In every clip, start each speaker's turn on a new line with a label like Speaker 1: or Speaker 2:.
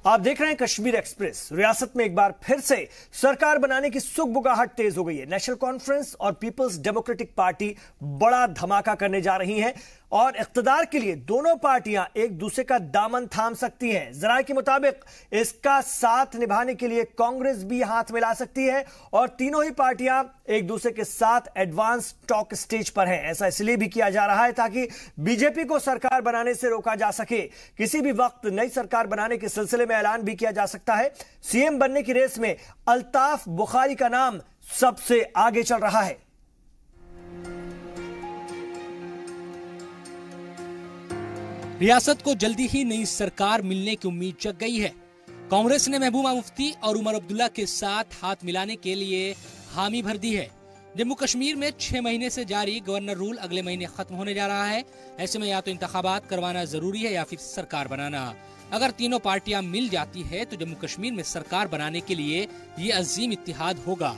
Speaker 1: आप देख रहे हैं कश्मीर एक्सप्रेस। रियासत में एक बार फिर से सरकार बनाने की सुगबुगाहट तेज हो गई है। नेशनल कॉन्फ्रेंस और पीपल्स डेमोक्रेटिक पार्टी बड़ा धमाका करने जा रही हैं और इख्तिदार के लिए दोनों पार्टियां एक दूसरे का दामन थाम सकती हैं। जराये के मुताबिक इसका साथ निभाने के लिए कांग्रेस भी हाथ मिला सकती है और तीनों ही पार्टियां एक दूसरे के साथ एडवांस टॉक स्टेज पर हैं। ऐसा इसलिए भी किया जा रहा है ताकि बीजेपी को सरकार बनाने से रोका जा सके। किसी भी वक्त नई सरकार बनाने के सिलसिले में ऐलान भी किया जा सकता है। सीएम बनने की रेस में अल्ताफ बुखारी का नाम सबसे आगे चल रहा है।
Speaker 2: रियासत को जल्दी ही नई सरकार मिलने की उम्मीद जग गई है। कांग्रेस ने महबूबा मुफ्ती और उमर अब्दुल्ला के साथ हाथ मिलाने के लिए हामी भर दी है। जम्मू कश्मीर में 6 महीने से जारी गवर्नर रूल अगले महीने खत्म होने जा रहा है। ऐसे में या तो इंतखाबात करवाना जरूरी है या फिर सरकार बनाना। अगर तीनों पार्टियां मिल जाती है तो जम्मू कश्मीर में सरकार बनाने के लिए ये अजीम इत्तिहाद होगा।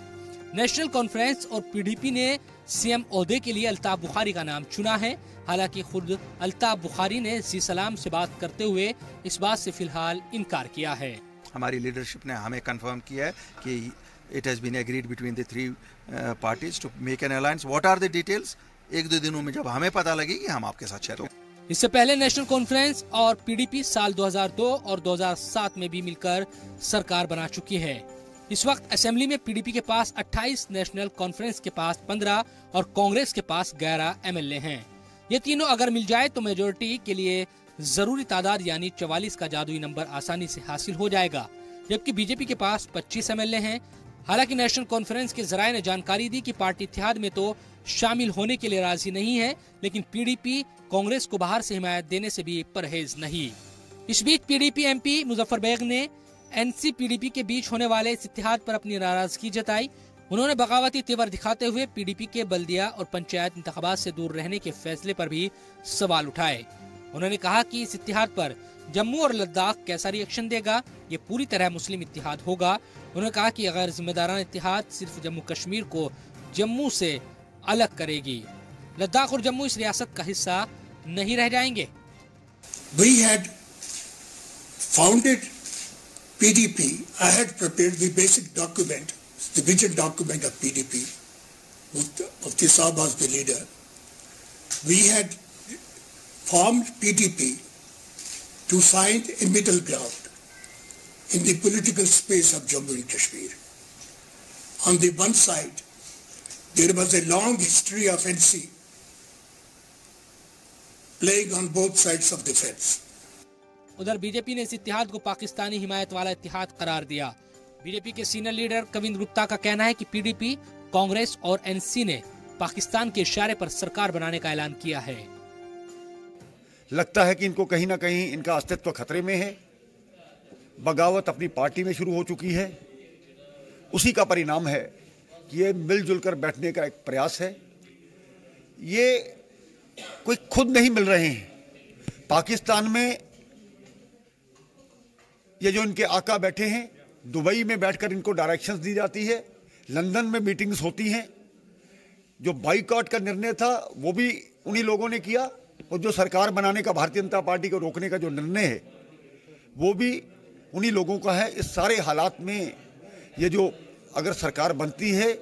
Speaker 2: नेशनल कॉन्फ्रेंस और पीडीपी ने सीएम ओहदे के लिए अल्ताफ बुखारी का नाम चुना है। हालांकि खुद अल्ताफ बुखारी ने जी सलाम से बात करते हुए इस बात से फिलहाल इनकार किया है।
Speaker 3: हमारी लीडरशिप ने हमें कंफर्म किया है कि it has been agreed between the 3 parties to make an alliance. What are the details? 1-2 दिनों में जब हमें पता लगेगी हम आपके साथ शेयर करेंगे।
Speaker 2: इससे पहले नेशनल कॉन्फ्रेंस और पीडीपी साल 2002 और 2007 में भी मिलकर सरकार बना चुकी है। इस वक्त असेंबली में पीडीपी के पास 28, नेशनल कॉन्फ्रेंस के पास 15 और कांग्रेस के पास 11 एमएलए हैं। ये तीनों अगर मिल जाए तो मेजोरिटी के लिए जरूरी तादाद यानी 44 का जादुई नंबर आसानी से हासिल हो जाएगा, जबकि बीजेपी के पास 25 एमएलए हैं। हालांकि नेशनल कॉन्फ्रेंस के जराये ने जानकारी दी कि पार्टी इत्तेहाद में तो शामिल होने के लिए राजी नहीं है, लेकिन पीडीपी कांग्रेस को बाहर से हिमायत देने से भी परहेज नहीं। इस बीच पीडीपी एमपी मुजफ्फर बेग ने एनसी पीडीपी के बीच होने वाले इस इत्तेहाद पर अपनी नाराजगी जताई। उन्होंने बगावती तेवर दिखाते हुए पीडीपी के बल्दिया और पंचायत इंतखाबात से दूर रहने के फैसले पर भी सवाल उठाए। उन्होंने कहा कि इस इत्तेहाद पर जम्मू और लद्दाख कैसा रिएक्शन देगा, ये पूरी तरह मुस्लिम इत्तेहाद होगा। उन्होंने कहा कि गैर जिम्मेदाराना इत्तेहाद सिर्फ जम्मू कश्मीर को जम्मू से अलग करेगी। लद्दाख और जम्मू इस रियासत का हिस्सा नहीं रह जाएंगे।
Speaker 4: We had founded PDP. I had prepared the basic document, the vision document of PDP. Mufti Saab was the leader. We had formed PDP to find a middle ground in the political space of Jammu and Kashmir. On the one side, there was a long history of NC playing on both sides of the fence.
Speaker 2: उधर BJP ने इस इत्तेहाद को पाकिस्तानी हिमायत वाला इत्तेहाद करार दिया। BJP के senior leader Kavindra Gupta का कहना है कि पीडीपी, कांग्रेस और एनसी ने पाकिस्तान के इशारे पर सरकार बनाने का ऐलान किया है।
Speaker 5: लगता है कि इनको कहीं ना कहीं इनका अस्तित्व खतरे में है। बगावत अपनी पार्टी में शुरू हो चुकी है। उसी का परिणाम है कि ये मिलजुल कर बैठने का एक प्रयास है। ये कोई खुद नहीं मिल रहे हैं। पाकिस्तान में ये जो इनके आका बैठे हैं, दुबई में बैठकर इनको डायरेक्शंस दी जाती है, लंदन में मीटिंग्स होती हैं। जो बाइकआउट का निर्णय था वो भी उन्हीं लोगों ने किया और जो सरकार बनाने का, भारतीय जनता पार्टी को रोकने का जो निर्णय है वो भी उन्हीं लोगों का है। इस सारे हालात में ये जो अगर सरकार बनती है,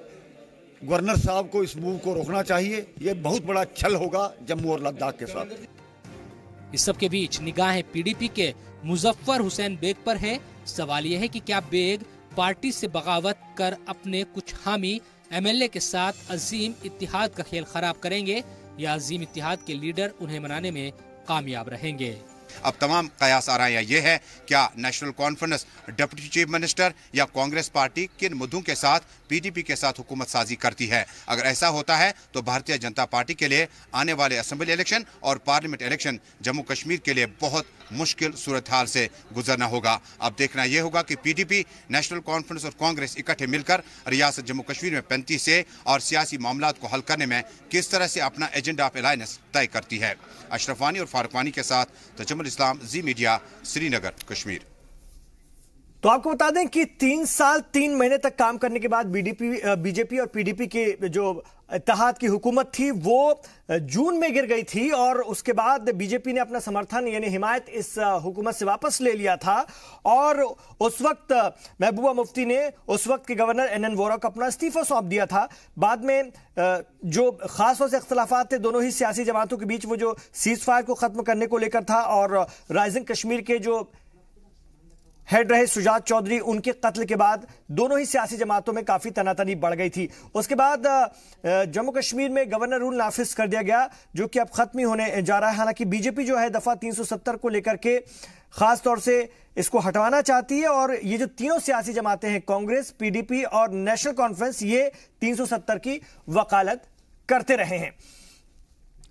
Speaker 5: गवर्नर साहब को इस मूव को रोकना चाहिए। ये बहुत बड़ा छल होगा जम्मू और लद्दाख के साथ।
Speaker 2: इस सब के बीच निगाहें पीडीपी के मुजफ्फर हुसैन बेग पर है। सवाल यह है कि क्या बेग पार्टी से बगावत कर अपने कुछ हामी एमएलए के साथ अजीम इत्तेहाद का खेल खराब करेंगे या अजीम इत्तेहाद के लीडर उन्हें मनाने में कामयाब रहेंगे।
Speaker 6: अब तमाम कयास आराया ये है, क्या national conference deputy chief minister या कांग्रेस पार्टी किन मुद्दों के साथ पीडीपी के साथ हुकूमत साजी करती है। अगर ऐसा होता है तो भारतीय जनता पार्टी के लिए आने वाले असेंबली इलेक्शन और पार्लियामेंट इलेक्शन जम्मू कश्मीर के लिए बहुत मुश्किल सूरत हाल से गुजरना होगा। अब देखना यह होगा कि पीडीपी, नेशनल कॉन्फ्रेंस और कांग्रेस इकट्ठे मिलकर रियासत जम्मू कश्मीर में 35 से और सियासी मामलात को हल करने में किस तरह से अपना एजेंडा ऑफ अलायंस तय करती है। अशरफ वानी और फारूक वानी के साथ तजम्मुल इस्लाम, जी मीडिया, श्रीनगर, कश्मीर।
Speaker 1: तो आपको बता दें कि 3 साल 3 महीने तक काम करने के बाद बीजेपी और पीडीपी के जो इत्तेहाद की हुकूमत थी वो जून में गिर गई थी और उसके बाद बीजेपी ने अपना समर्थन यानी हिमायत इस हुकूमत से वापस ले लिया था और उस वक्त महबूबा मुफ्ती ने उस वक्त के गवर्नर एन वोरा को अपना इस्तीफा सौंप दिया था। बाद में जो खास तौर से इख्तलाफात थे दोनों ही सियासी जमातों के बीच, वो जो सीज फायर को खत्म करने को लेकर था और राइजिंग कश्मीर के जो हेड रहे शुजात चौधरी, उनके कत्ल के बाद दोनों ही सियासी जमातों में काफी तनातनी बढ़ गई थी। उसके बाद जम्मू कश्मीर में गवर्नर रूल नाफिज कर दिया गया जो कि अब खत्म ही होने जा रहा है। हालांकि बीजेपी जो है दफा 370 को लेकर के खास तौर से इसको हटवाना चाहती है और ये जो तीनों सियासी जमातें हैं, कांग्रेस, पीडीपी और नेशनल कॉन्फ्रेंस, ये 370 की वकालत करते रहे हैं।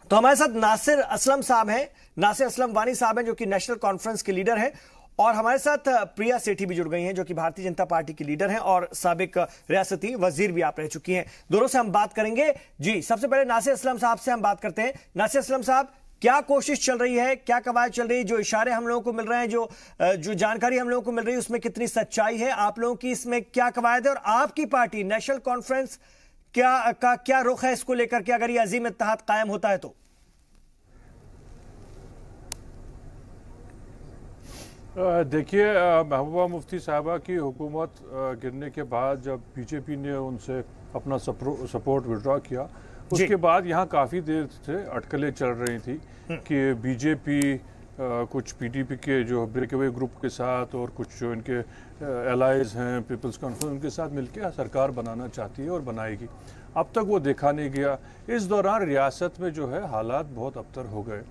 Speaker 1: तो हमारे साथ नासिर असलम साहब हैं, नासिर असलम वानी साहब हैं जो कि नेशनल कॉन्फ्रेंस के लीडर हैं, और हमारे साथ प्रिया सेठी भी जुड़ गई हैं जो कि भारतीय जनता पार्टी की लीडर हैं और साबिक रियासती वजीर भी आप रह चुकी हैं। दोनों से हम बात करेंगे। जी, सबसे पहले नासिर असलम साहब से हम बात करते हैं। नासिर असलम साहब, क्या कोशिश चल रही है, क्या कवायद चल रही है, जो इशारे हम लोगों को मिल रहे हैं, जो जानकारी हम लोगों को मिल रही है, उसमें कितनी सच्चाई है, आप लोगों की इसमें क्या कवायद है और आपकी पार्टी नेशनल कॉन्फ्रेंस क्या रुख है इसको लेकर के अगर ये अजीम इत्तेहाद कायम होता है तो?
Speaker 7: देखिए, महबूबा मुफ्ती साहबा की हुकूमत गिरने के बाद जब बीजेपी ने उनसे अपना सपोर्ट विड्रॉ किया, उसके बाद यहाँ काफ़ी देर से अटकलें चल रही थी कि बीजेपी कुछ पीडीपी के जो ब्रेकअवे ग्रुप के साथ और कुछ जो इनके एलाइज हैं पीपल्स कॉन्फ्रेंस, उनके साथ मिलकर सरकार बनाना चाहती है और बनाएगी। अब तक वो देखा नहीं गया। इस दौरान रियासत में जो है हालात बहुत अबतर हो गए।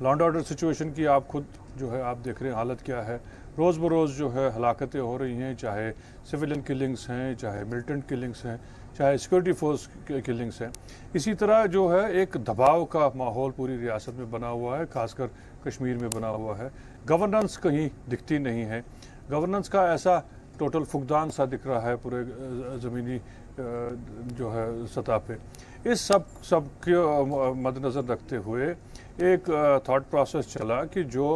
Speaker 7: लॉ एंड ऑर्डर सिचुएशन की आप खुद जो है आप देख रहे हैं हालत क्या है। रोज़ बरोज़ जो है हलाकतें हो रही हैं, चाहे सिविलियन किलिंग्स हैं, चाहे मिलिटेंट किलिंग्स हैं, चाहे सिक्योरिटी फोर्स किलिंग्स हैं। इसी तरह जो है एक दबाव का माहौल पूरी रियासत में बना हुआ है, खासकर कश्मीर में बना हुआ है। गवर्नेंस कहीं दिखती नहीं है। गवर्नेंस का ऐसा टोटल फुकदान सा दिख रहा है पूरे ज़मीनी जो है सतह पे। इस सब के मद्देनज़र रखते हुए एक थॉट प्रोसेस चला कि जो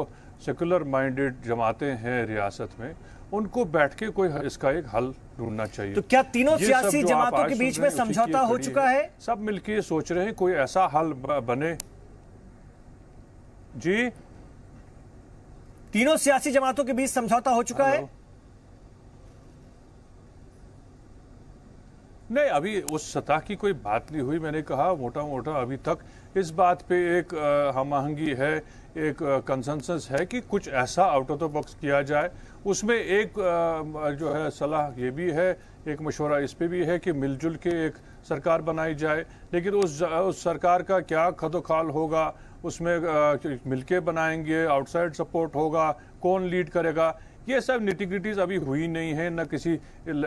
Speaker 7: सेकुलर माइंडेड जमातें हैं रियासत में, उनको बैठ के कोई इसका एक हल ढूंढना चाहिए।
Speaker 1: तो क्या तीनों सियासी जमातों के बीच में समझौता हो चुका है?
Speaker 7: सब मिलके सोच रहे हैं कोई ऐसा हल बने। जी,
Speaker 1: तीनों सियासी जमातों के बीच समझौता हो चुका है?
Speaker 7: नहीं, अभी उस सतह की कोई बात नहीं हुई। मैंने कहा मोटा मोटा अभी तक इस बात पे एक हम आहंगी है, एक कंसेंसस है कि कुछ ऐसा आउट ऑफ द बॉक्स किया जाए। उसमें एक जो है सलाह ये भी है, एक मशवरा इस पे भी है कि मिलजुल के एक सरकार बनाई जाए। लेकिन उस सरकार का क्या खदोखाल होगा, उसमें मिलके बनाएंगे, आउटसाइड सपोर्ट होगा, कौन लीड करेगा, ये सब निटिग्रिटीज़ अभी हुई नहीं है, न किसी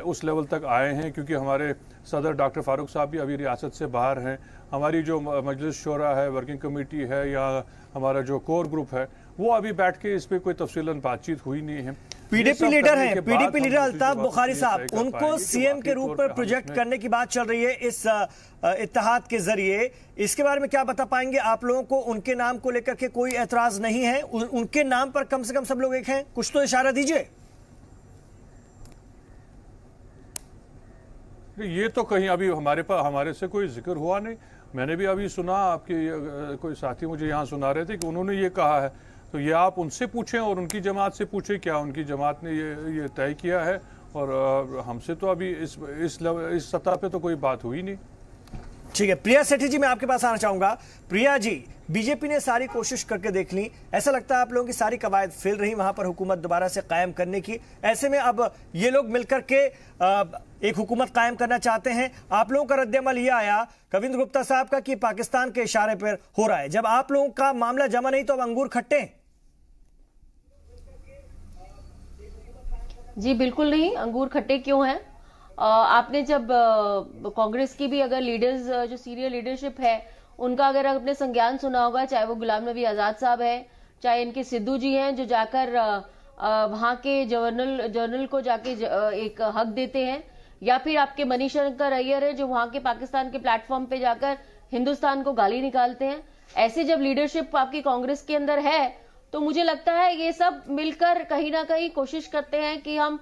Speaker 7: उस लेवल तक आए हैं। क्योंकि हमारे सदर डॉक्टर फारूक साहब भी अभी रियासत से बाहर हैं। हमारी जो मजलिस शोरा है, वर्किंग कमेटी है, या हमारा जो कोर ग्रुप है, वो अभी बैठ के इस पे कोई तफसीलन बातचीत हुई नहीं है।
Speaker 1: पीडीपी लीडर हैं, पीडीपी लीडर अल्ताफ बुखारी साहब, उनको सीएम के रूप में प्रोजेक्ट करने की बात चल रही है इस इत्तेहाद के जरिए। इसके बारे में क्या बता पाएंगे आप लोगों को? उनके नाम को लेकर के कोई एतराज नहीं है? उनके नाम पर कम से कम सब लोग एक हैं? कुछ तो इशारा दीजिए।
Speaker 7: ये तो कहीं अभी हमारे से कोई जिक्र हुआ नहीं। मैंने भी अभी सुना, आपके कोई साथी मुझे यहाँ सुना रहे थे कि उन्होंने ये कहा है। तो ये आप उनसे पूछें और उनकी जमात से पूछें, क्या उनकी जमात ने ये तय किया है। और हमसे तो अभी इस सतह पे तो कोई बात हुई नहीं।
Speaker 1: ठीक है, प्रिया सेठी जी, मैं आपके पास आना चाहूंगा। प्रिया जी, बीजेपी ने सारी कोशिश करके देख ली, ऐसा लगता है आप लोगों की सारी कवायद फेल रही वहां पर हुकूमत दोबारा से कायम करने की। ऐसे में अब ये लोग मिलकर के एक हुकूमत कायम करना चाहते हैं। आप लोगों का रद्द-ए-अमल ये आया कविंद्र गुप्ता साहब का कि पाकिस्तान के इशारे पर हो रहा है। जब आप लोगों का मामला जमा नहीं तो अब अंगूर खट्टे?
Speaker 8: जी बिल्कुल नहीं, अंगूर खट्टे क्यों हैं? आपने जब कांग्रेस की भी अगर लीडर्स, जो सीनियर लीडरशिप है, उनका अगर आपने संज्ञान सुना होगा, चाहे वो गुलाम नबी आजाद साहब है, चाहे इनके सिद्धू जी हैं जो जाकर वहां के जर्नल को जाके एक हक देते हैं, या फिर आपके मनीशंकर अय्यर है जो वहां के पाकिस्तान के प्लेटफॉर्म पे जाकर हिंदुस्तान को गाली निकालते हैं। ऐसे जब लीडरशिप आपकी कांग्रेस के अंदर है तो मुझे लगता है ये सब मिलकर कहीं ना कहीं कोशिश करते हैं कि हम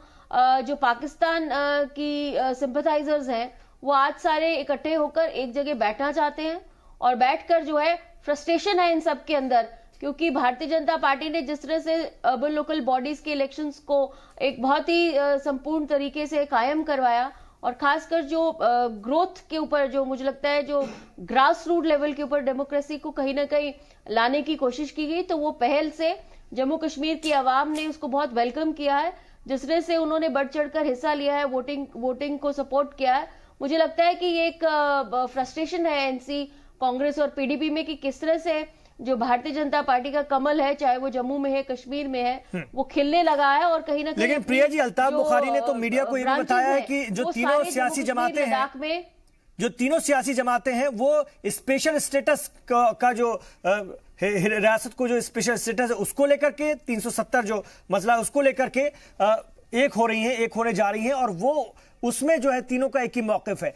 Speaker 8: जो पाकिस्तान की सिंपथाइजर्स हैं वो आज सारे इकट्ठे होकर एक जगह बैठना चाहते हैं और बैठकर जो है फ्रस्ट्रेशन है इन सब के अंदर, क्योंकि भारतीय जनता पार्टी ने जिस तरह से अर्बन लोकल बॉडीज के इलेक्शंस को एक बहुत ही संपूर्ण तरीके से कायम करवाया और खासकर जो ग्रोथ के ऊपर, जो मुझे लगता है जो ग्रास रूट लेवल के ऊपर डेमोक्रेसी को कहीं ना कहीं लाने की कोशिश की गई, तो वो पहल से जम्मू कश्मीर की आवाम ने उसको बहुत वेलकम किया है। जिस तरह से उन्होंने बढ़ चढ़कर हिस्सा लिया है, वोटिंग को सपोर्ट किया है, मुझे लगता है कि ये एक फ्रस्ट्रेशन है एनसी, कांग्रेस और पीडीपी में कि किस तरह से जो भारतीय जनता पार्टी का कमल है, चाहे वो जम्मू में है, कश्मीर में है, वो खिलने लगा है। और कहीं ना कहीं
Speaker 1: लेकिन प्रिया जी, अल्ताफ बुखारी ने तो मीडिया को ये भी बताया है कि जो तीनों सियासी जमातें हैं, जो तीनों सियासी जमातें हैं, वो स्पेशल स्टेटस का जो रियासत को जो स्पेशल स्टेटस है उसको लेकर के 370 जो मसला है उसको लेकर के एक हो रही हैं, एक होने जा रही हैं, और वो उसमें जो है तीनों का एक ही मौकिफ है।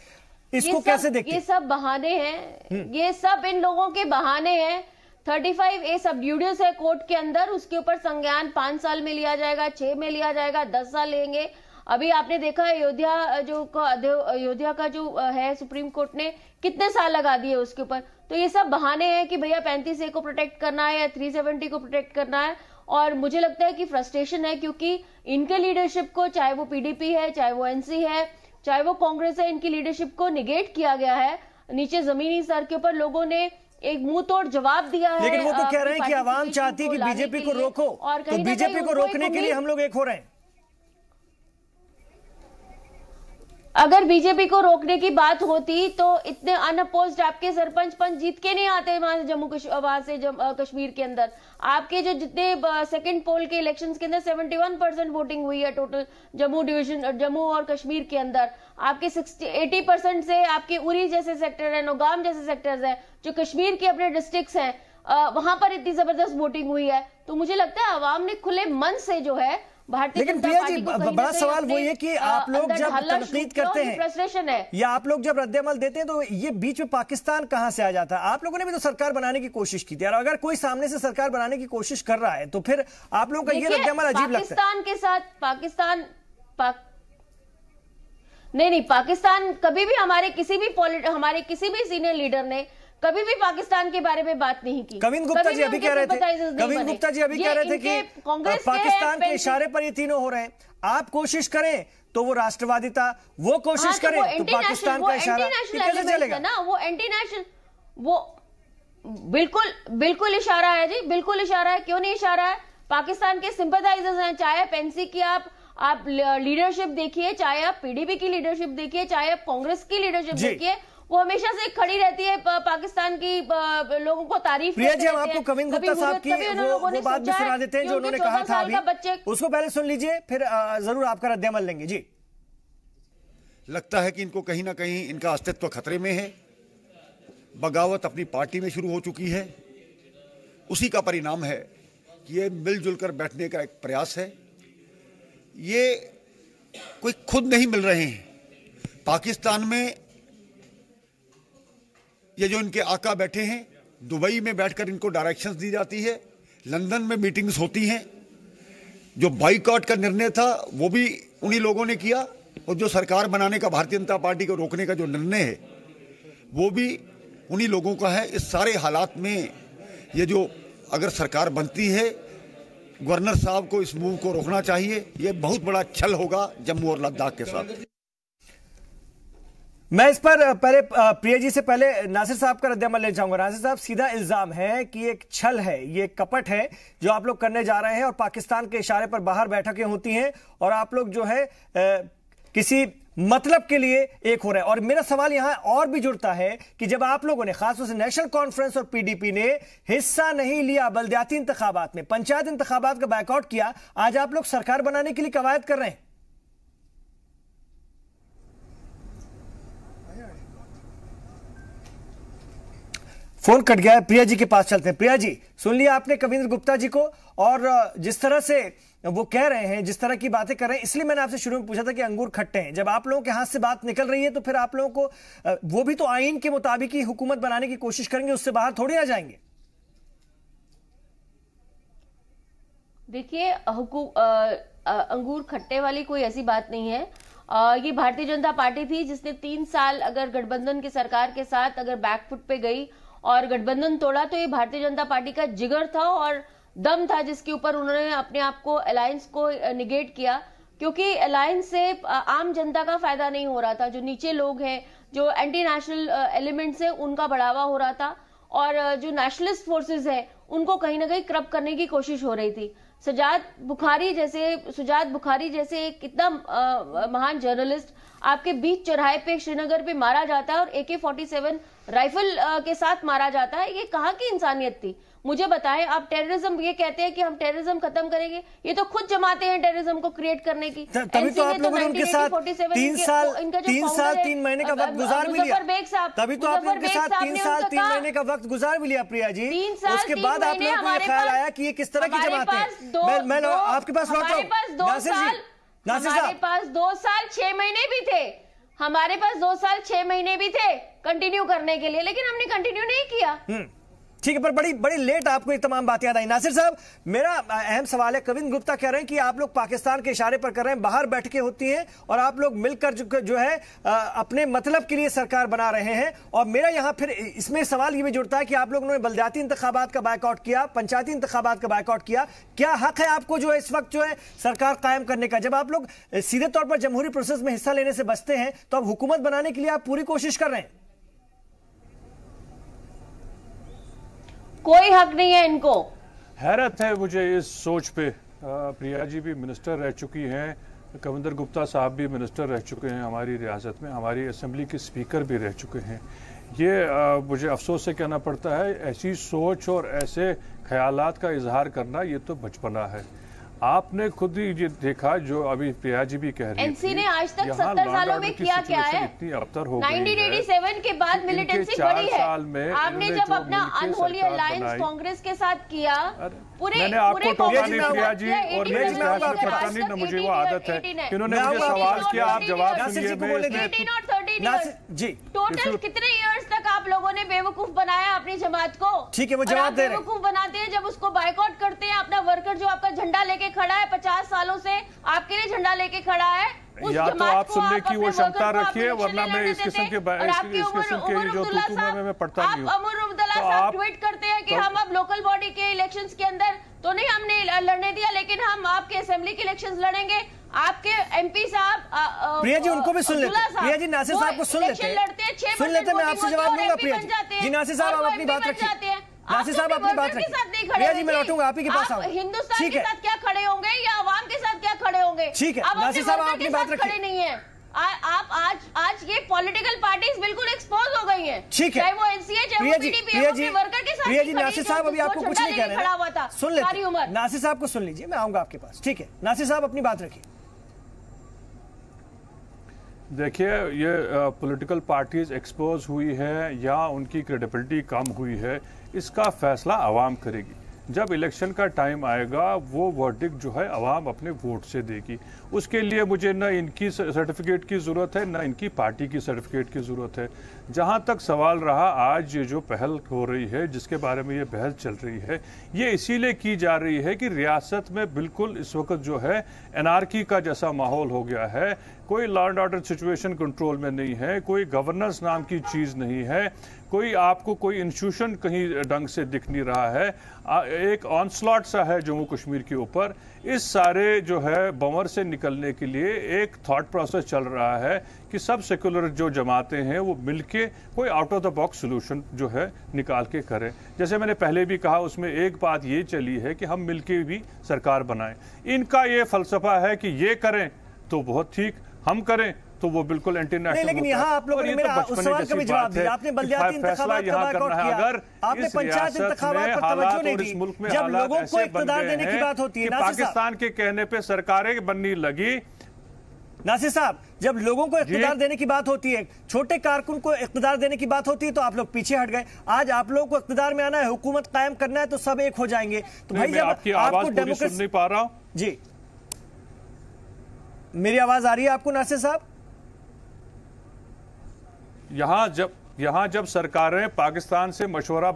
Speaker 1: इसको कैसे देखते हैं?
Speaker 8: ये सब बहाने हैं, ये सब इन लोगों के बहाने हैं। 35A सब ड्यूडियस है कोर्ट के अंदर, उसके ऊपर संज्ञान 5 साल में लिया जाएगा, 6 में लिया जाएगा, 10 साल लेंगे। अभी आपने देखा अयोध्या का जो है सुप्रीम कोर्ट ने कितने साल लगा दिए उसके ऊपर। तो ये सब बहाने हैं कि भैया 35A को प्रोटेक्ट करना है या 370 को प्रोटेक्ट करना है। और मुझे लगता है कि फ्रस्ट्रेशन है, क्योंकि इनके लीडरशिप को, चाहे वो पीडीपी है, चाहे वो एनसी है, चाहे वो कांग्रेस है, इनकी लीडरशिप को निगेट किया गया है। नीचे जमीनी स्तर के ऊपर लोगों ने एक मुंह तोड़ जवाब दिया है।
Speaker 1: लेकिन वो तो कह रहे हैं कि आवाम चाहती है कि बीजेपी को रोको, तो बीजेपी को रोकने के लिए हम लोग एक हो रहे हैं।
Speaker 8: अगर बीजेपी को रोकने की बात होती तो इतने अनअपोज्ड आपके सरपंच पंच जीत के नहीं आते वहां से कश्मीर के अंदर। आपके जो जितने सेकंड पोल के इलेक्शंस के अंदर 71% वोटिंग हुई है टोटल जम्मू और कश्मीर के अंदर। आपके 80% से आपके उरी जैसे सेक्टर है, नौगाम जैसे सेक्टर्स है, जो कश्मीर के अपने डिस्ट्रिक्ट्स हैं, वहां पर इतनी जबरदस्त वोटिंग हुई है। तो मुझे लगता है आवाम ने खुले मन से जो है
Speaker 1: लेकिन प्रिया जी, बड़ा सवाल वही है कि आप लोग जब तनकीद करते हैं या आप लोग जब रद्द-ए-अमल देते हैं, तो ये बीच में पाकिस्तान कहां से आ जाता है? आप लोगों ने भी तो सरकार बनाने की कोशिश की थी, और अगर कोई सामने से सरकार बनाने की कोशिश कर रहा है तो फिर आप लोगों का ये रद्द-ए-अमल अजीब लगता है।
Speaker 8: पाकिस्तान के साथ नहीं, पाकिस्तान कभी भी हमारे किसी भी सीनियर लीडर ने कभी भी पाकिस्तान के बारे में बात नहीं की।
Speaker 1: कविंद गुप्ता जी अभी कह रहे थे कि पाकिस्तान के इशारे पर ये तीनों हो रहे हैं। आप कोशिश करें तो वो राष्ट्रवादिता, वो कोशिश करें तो पाकिस्तान का इशारा, कैसे चलेगा
Speaker 8: ना? वो एंटी नेशनल, वो बिल्कुल इशारा है जी, बिल्कुल इशारा है। क्यों नहीं इशारा है? पाकिस्तान के सिंपैथाइजर्स हैं, चाहे आप एनसी की आप लीडरशिप देखिए, चाहे आप पीडीपी की लीडरशिप देखिए, चाहे आप कांग्रेस की लीडरशिप देखिए, वो हमेशा से खड़ी रहती है पाकिस्तान की लोगों को तारीफ
Speaker 1: प्रिया जी, हम आपको कविंद गुप्ता साहब की वो बात भी सुना देते हैं जो उन्होंने कहा था अभी, उसको पहले सुन लीजिए, फिर जरूर आपका रद्द-ए-अमल लेंगे। जी,
Speaker 5: लगता है कि इनको कहीं ना कहीं इनका अस्तित्व खतरे में है। बगावत अपनी पार्टी में शुरू हो चुकी है। उसी का परिणाम है कि ये मिलजुल कर बैठने का एक प्रयास है। ये कोई खुद नहीं मिल रहे हैं। पाकिस्तान में ये जो इनके आका बैठे हैं, दुबई में बैठकर इनको डायरेक्शंस दी जाती है, लंदन में मीटिंग्स होती हैं। जो बाइकआउट का निर्णय था वो भी उन्हीं लोगों ने किया, और जो सरकार बनाने का, भारतीय जनता पार्टी को रोकने का जो निर्णय है वो भी उन्हीं लोगों का है। इस सारे हालात में ये जो अगर सरकार बनती है, गवर्नर साहब को इस मूव को रोकना चाहिए। ये बहुत बड़ा छल होगा जम्मू और लद्दाख के साथ।
Speaker 1: मैं इस पर पहले प्रिया जी से पहले नासिर साहब का रद्द-ए-अमल लेना चाहूंगा। नासिर साहब, सीधा इल्जाम है कि एक छल है, ये कपट है जो आप लोग करने जा रहे हैं, और पाकिस्तान के इशारे पर बाहर बैठकें होती हैं और आप लोग जो है किसी मतलब के लिए एक हो रहे हैं। और मेरा सवाल यहां और भी जुड़ता है कि जब आप लोगों ने, खासतौर से नेशनल कॉन्फ्रेंस और पीडीपी ने हिस्सा नहीं लिया बल्दियाती इंतखाबात में, पंचायत इंतखाबात का बायकॉट किया, आज आप लोग सरकार बनाने के लिए कवायद कर रहे हैं। फोन कट गया है, प्रिया जी के पास चलते हैं। प्रिया जी, सुन लिया आपने कविंद्र गुप्ता जी को, और जिस तरह से वो कह रहे हैं, जिस तरह की बातें कर रहे हैं, इसलिए मैंने आपसे शुरू में पूछा था कि अंगूर खट्टे हैं। जब आप लोगों के हाथ से बात निकल रही है तो फिर आप लोगों को वो भी तो आईन के मुताबिक ही हुकूमत बनाने की कोशिश करेंगे, उससे बाहर थोड़ी ना जाएंगे।
Speaker 8: देखिए, अंगूर खट्टे वाली कोई ऐसी बात नहीं है। ये भारतीय जनता पार्टी थी जिसने 3 साल अगर गठबंधन की सरकार के साथ अगर बैकफुट पे गई और गठबंधन तोड़ा, तो ये भारतीय जनता पार्टी का जिगर था और दम था जिसके ऊपर उन्होंने अपने आप को अलायंस को निगेट किया, क्योंकि अलायंस से आम जनता का फायदा नहीं हो रहा था। जो नीचे लोग हैं, जो एंटी नेशनल एलिमेंट्स है, उनका बढ़ावा हो रहा था और जो नेशनलिस्ट फोर्सेस है उनको कहीं ना कहीं करप्ट करने की कोशिश हो रही थी। सुजात बुखारी जैसे एक इतना महान जर्नलिस्ट आपके बीच चौराहे पे श्रीनगर पे मारा जाता है और AK-47 राइफल के साथ मारा जाता है। ये कहाँ की इंसानियत थी? मुझे बताएं आप। टेररिज्म, ये कहते हैं कि हम टेररिज्म खत्म करेंगे, ये तो खुद जमाते हैं टेररिज्म को क्रिएट करने की।
Speaker 1: तभी तो आप लोगों ने उनके साथ 3 साल 3 महीने का वक्त गुजार भी लिया। तभी तो आप उनके साथ 3 साल 3 महीने का वक्त गुजार भी लिया प्रिया जी। उसके बाद आप लोगों को ये ख्याल आया कि ये किस तरह की जमाते हैं। मैं आपके पास लौट रहा हूं। नासिर साहब, हमारे पास
Speaker 8: 2 साल 6 महीने भी थे, हमारे पास 2 साल 6 महीने भी थे कंटिन्यू करने के लिए, लेकिन हमने कंटिन्यू नहीं किया।
Speaker 1: ठीक है, पर बड़ी लेट आपको ये तमाम बातें याद आई। नासिर साहब, मेरा अहम सवाल है, कविंद गुप्ता कह रहे हैं कि आप लोग पाकिस्तान के इशारे पर कर रहे हैं, बाहर बैठकें होती हैं और आप लोग मिलकर जो है अपने मतलब के लिए सरकार बना रहे हैं। और मेरा यहाँ फिर इसमें सवाल ये भी जुड़ता है कि आप लोगों ने बल्दियाती इंतखाबात का बायकॉट किया, पंचायती इंतखाबात का बायकॉट किया। क्या हक है आपको जो है इस वक्त जो है सरकार कायम करने का? जब आप लोग सीधे तौर पर जमहूरी प्रोसेस में हिस्सा लेने से बचते हैं, तो अब हुकूमत बनाने के लिए आप पूरी कोशिश कर रहे हैं।
Speaker 8: कोई हक नहीं है इनको।
Speaker 7: हैरत है मुझे इस सोच पे। प्रिया जी भी मिनिस्टर रह चुकी हैं, कविंदर गुप्ता साहब भी मिनिस्टर रह चुके हैं हमारी रियासत में, हमारी असेंबली के स्पीकर भी रह चुके हैं। ये मुझे अफसोस से कहना पड़ता है, ऐसी सोच और ऐसे ख्यालात का इजहार करना ये तो बचपना है। आपने खुद ही ये देखा जो अभी प्रिया जी भी कह रही थी,
Speaker 8: एनसी ने आज तक 70 सालों में किया क्या है?
Speaker 7: इतनी अबतर हो
Speaker 8: 1987 के बाद मिलिटेंसी बढ़ी है। आपने जब अपना अनहोली अलायंस कांग्रेस के साथ किया,
Speaker 7: मैंने आपको टोका नहीं प्रिया जी, और मैं मुझे वो आदत है कि उन्होंने मुझे सवाल किया, आप जवाब
Speaker 8: जी। टोटल कितने इयर्स तक आप लोगों ने बेवकूफ बनाया अपनी जमात को?
Speaker 1: ठीक है, वो जवाब दे रहे हैं।
Speaker 8: बेवकूफ बनाते हैं जब उसको बायकॉट करते हैं। अपना वर्कर जो आपका झंडा लेके खड़ा है 50 सालों से आपके लिए झंडा लेके खड़ा है,
Speaker 7: या तो आप सुनने की वो क्षमता रखिए, वरना मैं इस किस्म के जो तूतू में पढ़ता नहीं हूँ।
Speaker 8: अमर अब्दुल्ला साहब ट्वीट करते हैं कि हम अब लोकल बॉडी के इलेक्शंस के अंदर तो नहीं हमने लड़ने दिया, लेकिन हम आपके असेंबली के इलेक्शंस लड़ेंगे। आपके MP साहब
Speaker 1: प्रिया जी उनको भी सुन लेते हैं। प्रिया जी नासिर साहब को सुन लेते हैं, मैं आपसे जवाब दूंगा प्रिया जी। नासिर साहब आप अपनी बात रखिए। नासिर साहब अपनी बात रखिए। प्रिया जी मैं लौटूंगा आप ही के पास आऊंगा।
Speaker 8: हिंदुस्तान के साथ क्या खड़े होंगे या अवाम के साथ क्या खड़े होंगे?
Speaker 1: ठीक है नासिर साहब आप अपनी बात रखिए।
Speaker 8: खड़े नहीं है आप। आज ये पॉलिटिकल पार्टीज बिल्कुल एक्सपोज हो गई हैं।
Speaker 1: ठीक है,
Speaker 8: चाहे वो NCA चाहे वो PDP अपने वर्कर के साथ।
Speaker 1: प्रिया जी नासिर साहब अभी आपको कुछ नहीं कह रहे हैं, सुन लेते
Speaker 8: सारी उम्र।
Speaker 1: नासिर साहब को सुन लीजिए, मैं आऊंगा आपके पास। ठीक है नासिर साहब अपनी बात रखिए।
Speaker 7: देखिए, ये पॉलिटिकल पार्टीज एक्सपोज हुई है या उनकी क्रेडिबिलिटी कम हुई है, इसका फैसला आवाम करेगी। जब इलेक्शन का टाइम आएगा वो वर्डिक्ट जो है आवाम अपने वोट से देगी। उसके लिए मुझे न इनकी सर्टिफिकेट की ज़रूरत है, न इनकी पार्टी की सर्टिफिकेट की ज़रूरत है। जहाँ तक सवाल रहा, आज ये जो पहल हो रही है, जिसके बारे में ये बहस चल रही है, ये इसीलिए की जा रही है कि रियासत में बिल्कुल इस वक्त जो है एनार्की का जैसा माहौल हो गया है। कोई law and order situation control में नहीं है, कोई गवर्नेंस नाम की चीज़ नहीं है, कोई आपको कोई इंस्टीट्यूशन कहीं ढंग से दिख नहीं रहा है। एक ऑनस्लॉट सा है जम्मू कश्मीर के ऊपर। इस सारे जो है बंवर से निकलने के लिए एक थॉट प्रोसेस चल रहा है कि सब सेकुलर जो जमातें हैं वो मिलके कोई out of the box solution जो है निकाल के करें। जैसे मैंने पहले भी कहा, उसमें एक बात ये चली है कि हम मिलके भी सरकार बनाएं। इनका ये फलसफा है कि ये करें तो बहुत ठीक, हम करें तो वो बिल्कुल एंटी नेशनल।
Speaker 1: लेकिन यहाँ आप लोगों ने मेरा उस सवाल का भी जवाब दिया। आपने बल्दियाती इंतखाबात का बायकॉट किया,
Speaker 7: अगर
Speaker 1: आपने पंचायत इंतखाबात पर तवज्जो नहीं दी। जब लोगों को इख्तियार देने की बात होती है,
Speaker 7: पाकिस्तान के कहने पे सरकारें बनने लगी।
Speaker 1: नासिर साहब, जब लोगों को इख्तियार देने की बात होती है, छोटे कारकुन को इख्तियार देने की बात होती है, तो आप लोग पीछे हट गए। आज आप लोगों को इख्तियार में आना है, हुकूमत कायम करना है, तो सब एक हो जाएंगे। तो भाई जब आपको डेमोक्रेसी
Speaker 7: सुन नहीं पा रहा हूं
Speaker 1: जी, मेरी आवाज आ रही है आपको नासिर साहब?
Speaker 7: यहाँ जब सरकारें पाकिस्तान से मशवरा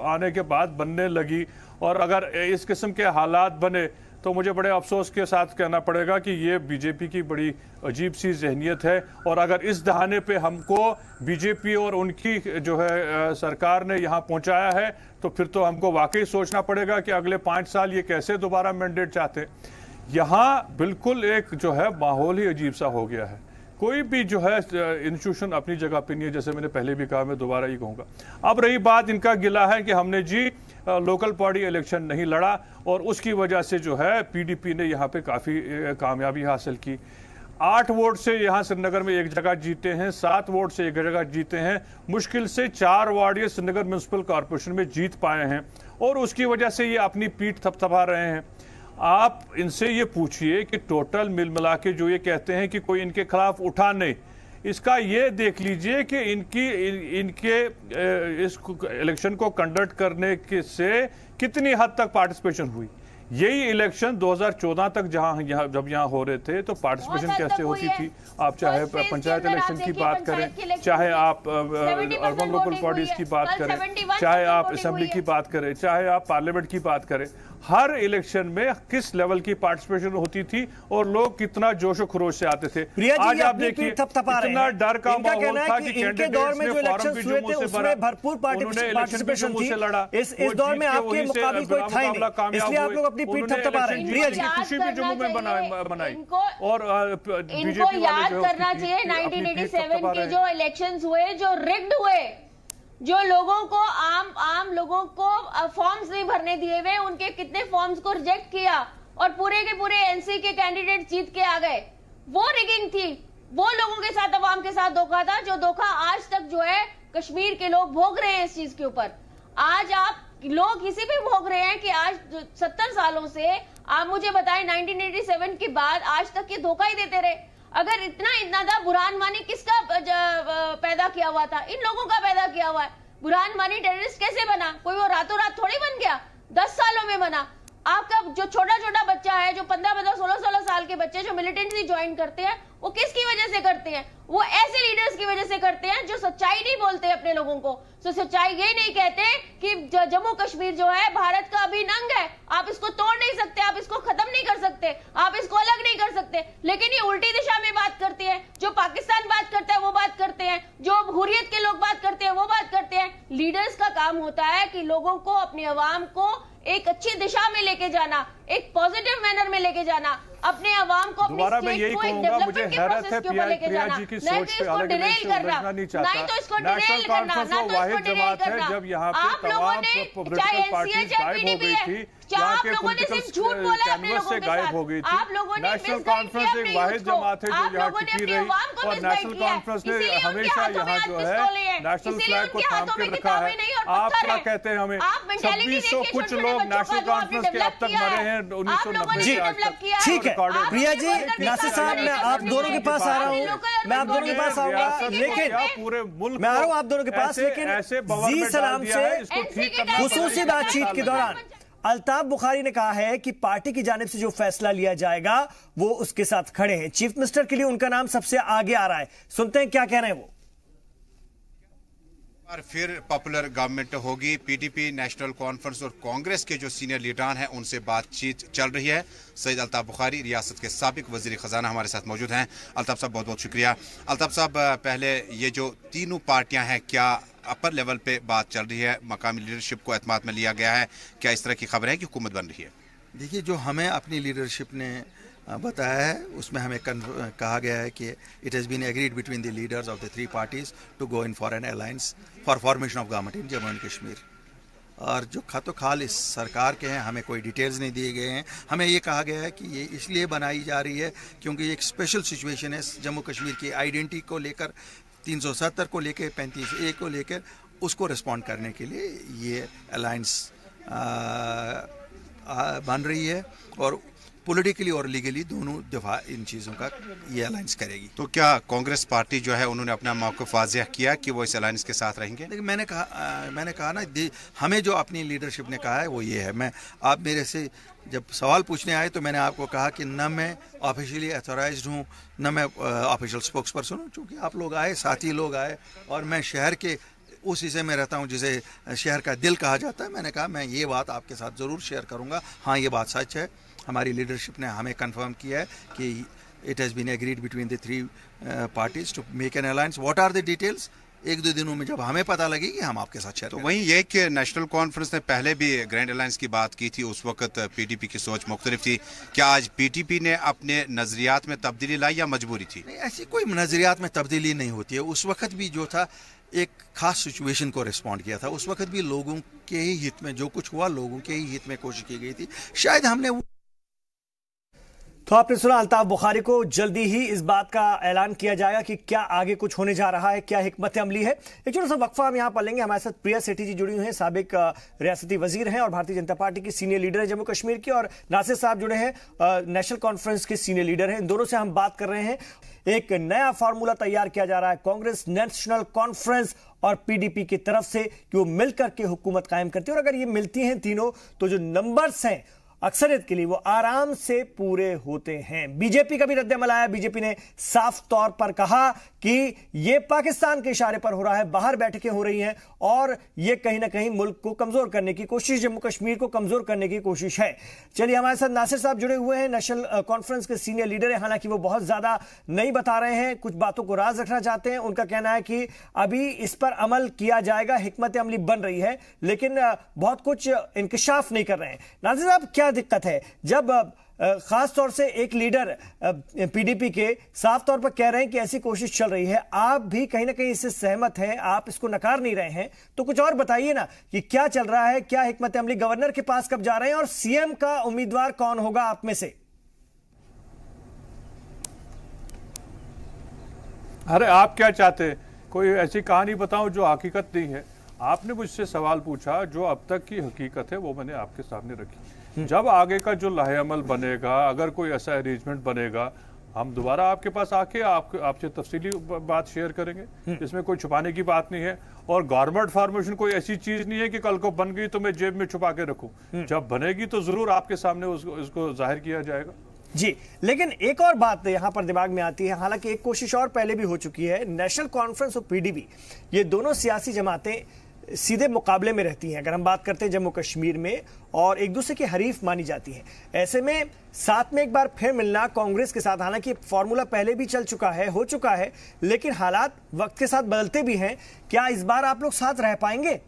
Speaker 7: आने के बाद बनने लगी और अगर इस किस्म के हालात बने तो मुझे बड़े अफसोस के साथ कहना पड़ेगा कि ये बीजेपी की बड़ी अजीब सी जहनियत है। और अगर इस दहाने पे हमको बीजेपी और उनकी जो है सरकार ने यहाँ पहुँचाया है तो फिर तो हमको वाकई सोचना पड़ेगा कि अगले 5 साल ये कैसे दोबारा मैंडेट चाहते हैं। यहाँ बिल्कुल एक जो है माहौल ही अजीब सा हो गया है। कोई भी जो है इंस्टीट्यूशन अपनी जगह पे नहीं है, जैसे मैंने पहले भी कहा, मैं दोबारा ही कहूँगा। अब रही बात इनका गिला है कि हमने जी लोकल बॉडी इलेक्शन नहीं लड़ा और उसकी वजह से जो है पीडीपी ने यहाँ पे काफ़ी कामयाबी हासिल की। 8 वोट से यहाँ श्रीनगर में एक जगह जीते हैं, 7 वोट से एक जगह जीते हैं, मुश्किल से 4 वार्ड ये श्रीनगर म्यूनसिपल कॉरपोरेशन में जीत पाए हैं और उसकी वजह से ये अपनी पीठ थपथपा रहे हैं। आप इनसे ये पूछिए कि टोटल मिल मिला के जो ये कहते हैं कि कोई इनके खिलाफ उठा नहीं, इसका ये देख लीजिए कि इनके इस इलेक्शन को कंडक्ट करने के से कितनी हद तक पार्टिसिपेशन हुई। यही इलेक्शन 2014 तक जब यहाँ हो रहे थे तो पार्टिसिपेशन कैसे होती थी। आप चाहे पंचायत इलेक्शन की बात करें, चाहे आप अर्बन लोकल बॉडीज की बात करें, चाहे आप असेंबली की बात करें, चाहे आप पार्लियामेंट की बात करें, हर इलेक्शन में किस लेवल की पार्टिसिपेशन होती थी और लोग कितना जोश खरोश से आते थे। आज आप देखिए इतना डर का माहौल था कि कैंडिडेट्स ने फॉर्म भी जुम्मों से भरा, उन्होंने इलेक्शन भी जुम्मों से लड़ा,
Speaker 1: इस दौर में आपके मुकाबले कोई था ही नहीं, इसलिए आप लोग अपनी पीठ थपथपा रहे हैं। प्रिया जी,
Speaker 7: खुशी भी जम्मू में बनाई और
Speaker 8: इनको याद करना चाहिए 1987 के जो इलेक्शंस हुए, जो रिग्ड हुए, जो लोगों को आम लोगों को फॉर्म्स नहीं भरने दिए हुए, उनके कितने फॉर्म्स को रिजेक्ट किया और पूरे के पूरे एनसी के कैंडिडेट जीत के आ गए। वो रिगिंग थी, वो लोगों के साथ, अवाम के साथ धोखा था, जो धोखा आज तक जो है कश्मीर के लोग भोग रहे हैं इस चीज के ऊपर। आज आप लोग इसी भी भोग रहे हैं कि आज 70 सालों से आप मुझे बताएं 1987 के बाद आज तक ये धोखा ही देते रहे। अगर इतना था, बुरहान वानी किसका पैदा किया हुआ था? इन लोगों का पैदा किया हुआ है। बुरहान वानी टेररिस्ट कैसे बना? कोई वो रातों रात थोड़ी बन गया, 10 सालों में बना। आपका जो छोटा बच्चा है, जो 15, 16 साल के बच्चे जो मिलिटेंसी ज्वाइन करते हैं, वो किसकी वजह से करते हैं? वो ऐसे लीडर्स की वजह से करते हैं जो सच्चाई नहीं बोलते अपने लोगों को। तो सच्चाई ये नहीं कहते कि जम्मू कश्मीर जो है भारत का अभिन्न अंग है, आप इसको तोड़ नहीं सकते, आप इसको खत्म नहीं कर सकते, आप इसको अलग नहीं कर सकते। लेकिन ये उल्टी दिशा में बात करते हैं। जो पाकिस्तान बात करता है वो बात करते हैं, जो हुर्रियत के लोग बात करते हैं वो बात करते हैं। लीडर्स का काम होता है कि लोगों को, अपनी आवाम को एक अच्छी दिशा में लेके जाना, एक पॉजिटिव मैनर में लेके जाना, अपने आवाम को, अपने स्टेट को एक डेवलपमेंट के प्रोसेस के ऊपर लेके जाना, नहीं तो इसको डिरेल करना, नहीं तो इसको डिरेल करना, ना तो इसको डिरेल करना। आप लोगों ने चाहे एनसीए चाहे पीडीपी है, क्या आप लोगों ने सिर्फ झूठ बोला अपने लोगों के साथ? आप लोगों ने
Speaker 7: नेशनल कॉन्फ्रेंस एक वाहिद जमात है जो यहाँ टिकी रही और नेशनल कॉन्फ्रेंस ने हमेशा यहाँ जो है नेशनल फ्लैग को थाम के रखा है। आप क्या कहते हैं हमें? 2600 कुछ लोग नेशनल कॉन्फ्रेंस के अब तक मरे हैं 1990 से आज तक।
Speaker 1: ठीक है प्रिया जी, नासिर साहब, मैं आप दोनों के पास आ रहा हूँ, मैं आप दोनों के पास आऊंगा, लेकिन
Speaker 7: पूरे मुल्क
Speaker 1: मैं आ रहा हूँ आप दोनों के पास, लेकिन जी सलाम से खुसूसी बातचीत के दौरान अल्ताफ बुखारी ने कहा है कि पार्टी की जानिब से जो फैसला लिया जाएगा वो उसके साथ खड़े हैं। चीफ मिनिस्टर के लिए उनका नाम सबसे आगे आ रहा है। सुनते हैं क्या कह रहे हैं वो।
Speaker 6: और फिर पॉपुलर गवर्नमेंट होगी। पीडीपी, नेशनल कॉन्फ्रेंस और कांग्रेस के जो सीनियर लीडरान हैं उनसे बातचीत चल रही है। सैयद अल्ताफ बुखारी रियासत के साबिक वजीर खजाना हमारे साथ मौजूद हैं। अल्ताफ साहब बहुत बहुत शुक्रिया। अल्ताफ साहब, पहले ये जो तीनों पार्टियां हैं, क्या अपर लेवल पे बात चल रही है, मकामी लीडरशिप को एतमाद में लिया गया है, क्या इस तरह की खबर है कि हुकूमत बन रही है?
Speaker 3: देखिए, जो हमें अपनी लीडरशिप ने बताया है उसमें हमें कहा गया है कि it has been agreed between the leaders of the 3 parties to go in for an alliance for formation of government in Jammu and Kashmir. और जो खातो खाल इस सरकार के हैं, हमें कोई डिटेल्स नहीं दिए गए हैं। हमें ये कहा गया है कि ये इसलिए बनाई जा रही है क्योंकि ये एक स्पेशल सिचुएशन है जम्मू कश्मीर की आइडेंटिटी को लेकर, 370 को लेकर, 35A को लेकर, उसको रिस्पॉन्ड करने के लिए ये अलायंस बन रही है और पॉलिटिकली और लीगली दोनों दफा इन चीज़ों का ये अलायंस करेगी।
Speaker 6: तो क्या कांग्रेस पार्टी जो है उन्होंने अपना मौक़िफ़ वाज़ेह किया कि वो इस अलायंस के साथ रहेंगे?
Speaker 3: लेकिन मैंने कहा ना, हमें जो अपनी लीडरशिप ने कहा है वो ये है। आप मेरे से जब सवाल पूछने आए तो मैंने आपको कहा कि न मैं ऑफिशियली अथोराइज्ड हूँ, न मैं ऑफिशियल स्पोक्स पर्सन हूँ। चूँकि आप लोग आए, साथी लोग आए और मैं शहर के उस हिस्से में रहता हूं जिसे शहर का दिल कहा जाता है। मैंने कहा मैं ये बात आपके साथ ज़रूर शेयर करूंगा। हाँ, ये बात सच है, हमारी लीडरशिप ने हमें कंफर्म किया है कि it has been agreed between the 3 parties to make an alliance. What are the details, 1-2 दिनों में जब हमें पता लगेगी हम आपके साथ शेयर करेंगे।
Speaker 6: तो वहीं ये कि नेशनल कॉन्फ्रेंस ने पहले भी ग्रैंड अलायंस की बात की थी, उस वक्त पीडीपी की सोच मुख्तलिफ थी। क्या आज पीटीपी ने अपने नजरियात में तब्दीली लाई या मजबूरी थी?
Speaker 3: नहीं, ऐसी कोई नजरियात में तब्दीली नहीं होती है। उस वक्त भी जो था एक खास सिचुएशन को रिस्पॉन्ड किया था। उस वक्त भी लोगों के ही हित में जो कुछ हुआ, लोगों के ही हित में कोशिश की गई थी। शायद हमने
Speaker 1: तो आपने सुना अल्ताफ बुखारी को। जल्दी ही इस बात का ऐलान किया जाएगा कि क्या आगे कुछ होने जा रहा है, क्या हिकमत अमली है। एक छोटा सा वक्फा हम यहां पर लेंगे। हमारे साथ प्रिया सेठी जी जुड़ी हुई हैं, साबिक रियासती वजीर हैं और भारतीय जनता पार्टी की सीनियर लीडर है जम्मू कश्मीर की, और नासिर साहब जुड़े हैं, नेशनल कॉन्फ्रेंस के सीनियर लीडर हैं। इन दोनों से हम बात कर रहे हैं। एक नया फॉर्मूला तैयार किया जा रहा है कांग्रेस, नेशनल कॉन्फ्रेंस और पीडीपी की तरफ से कि वो मिलकर के हुकूमत कायम करती है। और अगर ये मिलती हैं तीनों तो जो नंबर्स हैं अक्सरियत के लिए वो आराम से पूरे होते हैं। बीजेपी का भी रद्द-ए-अमल आया। बीजेपी ने साफ तौर पर कहा कि ये पाकिस्तान के इशारे पर हो रहा है, बाहर बैठकें हो रही हैं और ये कहीं ना कहीं मुल्क को कमजोर करने की कोशिश, जम्मू कश्मीर को कमजोर करने की कोशिश है। चलिए, हमारे साथ नासिर साहब जुड़े हुए हैं, नेशनल कॉन्फ्रेंस के सीनियर लीडर हैं। हालांकि वो बहुत ज्यादा नहीं बता रहे हैं, कुछ बातों को राज रखना चाहते हैं। उनका कहना है कि अभी इस पर अमल किया जाएगा, हिकमत अमली बन रही है, लेकिन बहुत कुछ इंकशाफ नहीं कर रहे हैं। नासिर साहब, क्या दिक्कत है जब खास तौर से एक लीडर पीडीपी के साफ तौर पर कह रहे हैं कि ऐसी कोशिश चल रही है, आप भी कहीं ना कहीं इससे सहमत हैं, आप इसको नकार नहीं रहे हैं, तो कुछ और बताइए ना कि क्या चल रहा है, क्या हिकमत अमली, गवर्नर के पास कब जा रहे हैं और सीएम का उम्मीदवार कौन होगा आप में से?
Speaker 7: अरे आप क्या चाहते हैं, कोई ऐसी कहानी बताऊं जो हकीकत नहीं है। आपने मुझसे सवाल पूछा, जो अब तक की हकीकत है वो मैंने आपके सामने रखी। जब आगे का जो लाहेअमल बनेगा, अगर कोई ऐसा अरेंजमेंट बनेगा, हम दोबारा आपके पास आके आपसे तफसीली बात शेयर करेंगे। इसमें कोई छुपाने की बात नहीं है। और गवर्नमेंट फॉर्मेशन कोई ऐसी चीज नहीं है कि कल को बन गई तो मैं जेब में छुपा के रखूं। जब बनेगी तो जरूर आपके सामने उसको जाहिर किया जाएगा।
Speaker 1: जी, लेकिन एक और बात यहां पर दिमाग में आती है। हालांकि एक कोशिश और पहले भी हो चुकी है। नेशनल कॉन्फ्रेंस और पीडीपी, ये दोनों सियासी जमातें सीधे मुकाबले में रहती हैं अगर हम बात करते हैं जम्मू कश्मीर में, और एक दूसरे की हरीफ मानी जाती हैं। ऐसे में साथ में एक बार फिर मिलना कांग्रेस के साथ, हालांकि फॉर्मूला पहले भी चल चुका है, हो चुका है, लेकिन हालात वक्त के साथ बदलते भी हैं। क्या इस बार आप लोग साथ रह पाएंगे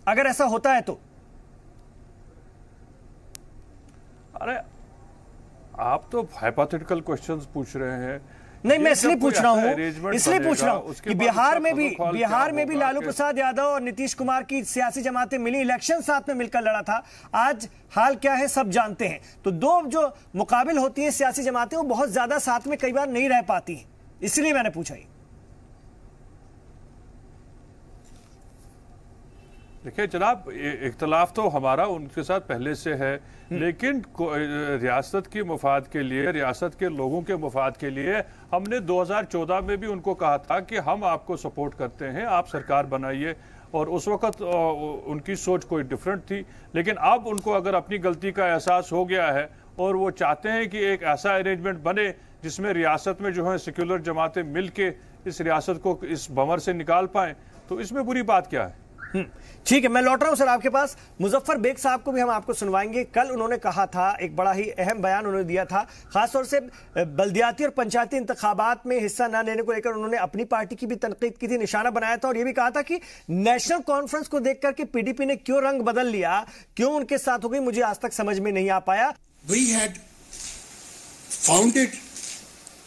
Speaker 1: अगर ऐसा होता है तो?
Speaker 7: अरे आप तो हाइपोथेटिकल क्वेश्चंस पूछ रहे हैं।
Speaker 1: नहीं, मैं इसलिए पूछ रहा हूं कि बिहार में भी लालू प्रसाद यादव और नीतीश कुमार की सियासी जमातें मिली, इलेक्शन साथ में मिलकर लड़ा था। आज हाल क्या है सब जानते हैं। तो दो जो मुकाबिल होती हैं सियासी जमातें, वो बहुत ज्यादा साथ में कई बार नहीं रह पाती हैं, इसलिए मैंने पूछा ही।
Speaker 7: देखिए जनाब, इख्तलाफ तो हमारा उनके साथ पहले से है, लेकिन रियासत की मुफाद के लिए, रियासत के लोगों के मुफाद के लिए हमने 2014 में भी उनको कहा था कि हम आपको सपोर्ट करते हैं, आप सरकार बनाइए। और उस वक्त उनकी सोच कोई डिफरेंट थी, लेकिन अब उनको अगर अपनी गलती का एहसास हो गया है और वो चाहते हैं कि एक ऐसा अरेंजमेंट बने जिसमें रियासत में जो है सेक्युलर जमातें मिल के इस रियासत को इस भंवर से निकाल पाएं, तो इसमें बुरी बात क्या है।
Speaker 1: ठीक है, मैं लौट रहा हूं सर आपके पास। मुजफ्फर बेग साहब को भी हम आपको सुनवाएंगे। कल उन्होंने कहा था, एक बड़ा ही अहम बयान उन्होंने दिया था, खासतौर से बल्दियाती और पंचायती इंतखाबात में हिस्सा न लेने को लेकर उन्होंने अपनी पार्टी की भी तनकीद की थी, निशाना बनाया था, और यह भी कहा था कि नेशनल कॉन्फ्रेंस को देख करके पीडीपी ने क्यों रंग बदल लिया, क्यों उनके साथ हो गई, मुझे आज तक समझ में नहीं आ पाया।
Speaker 4: We had founded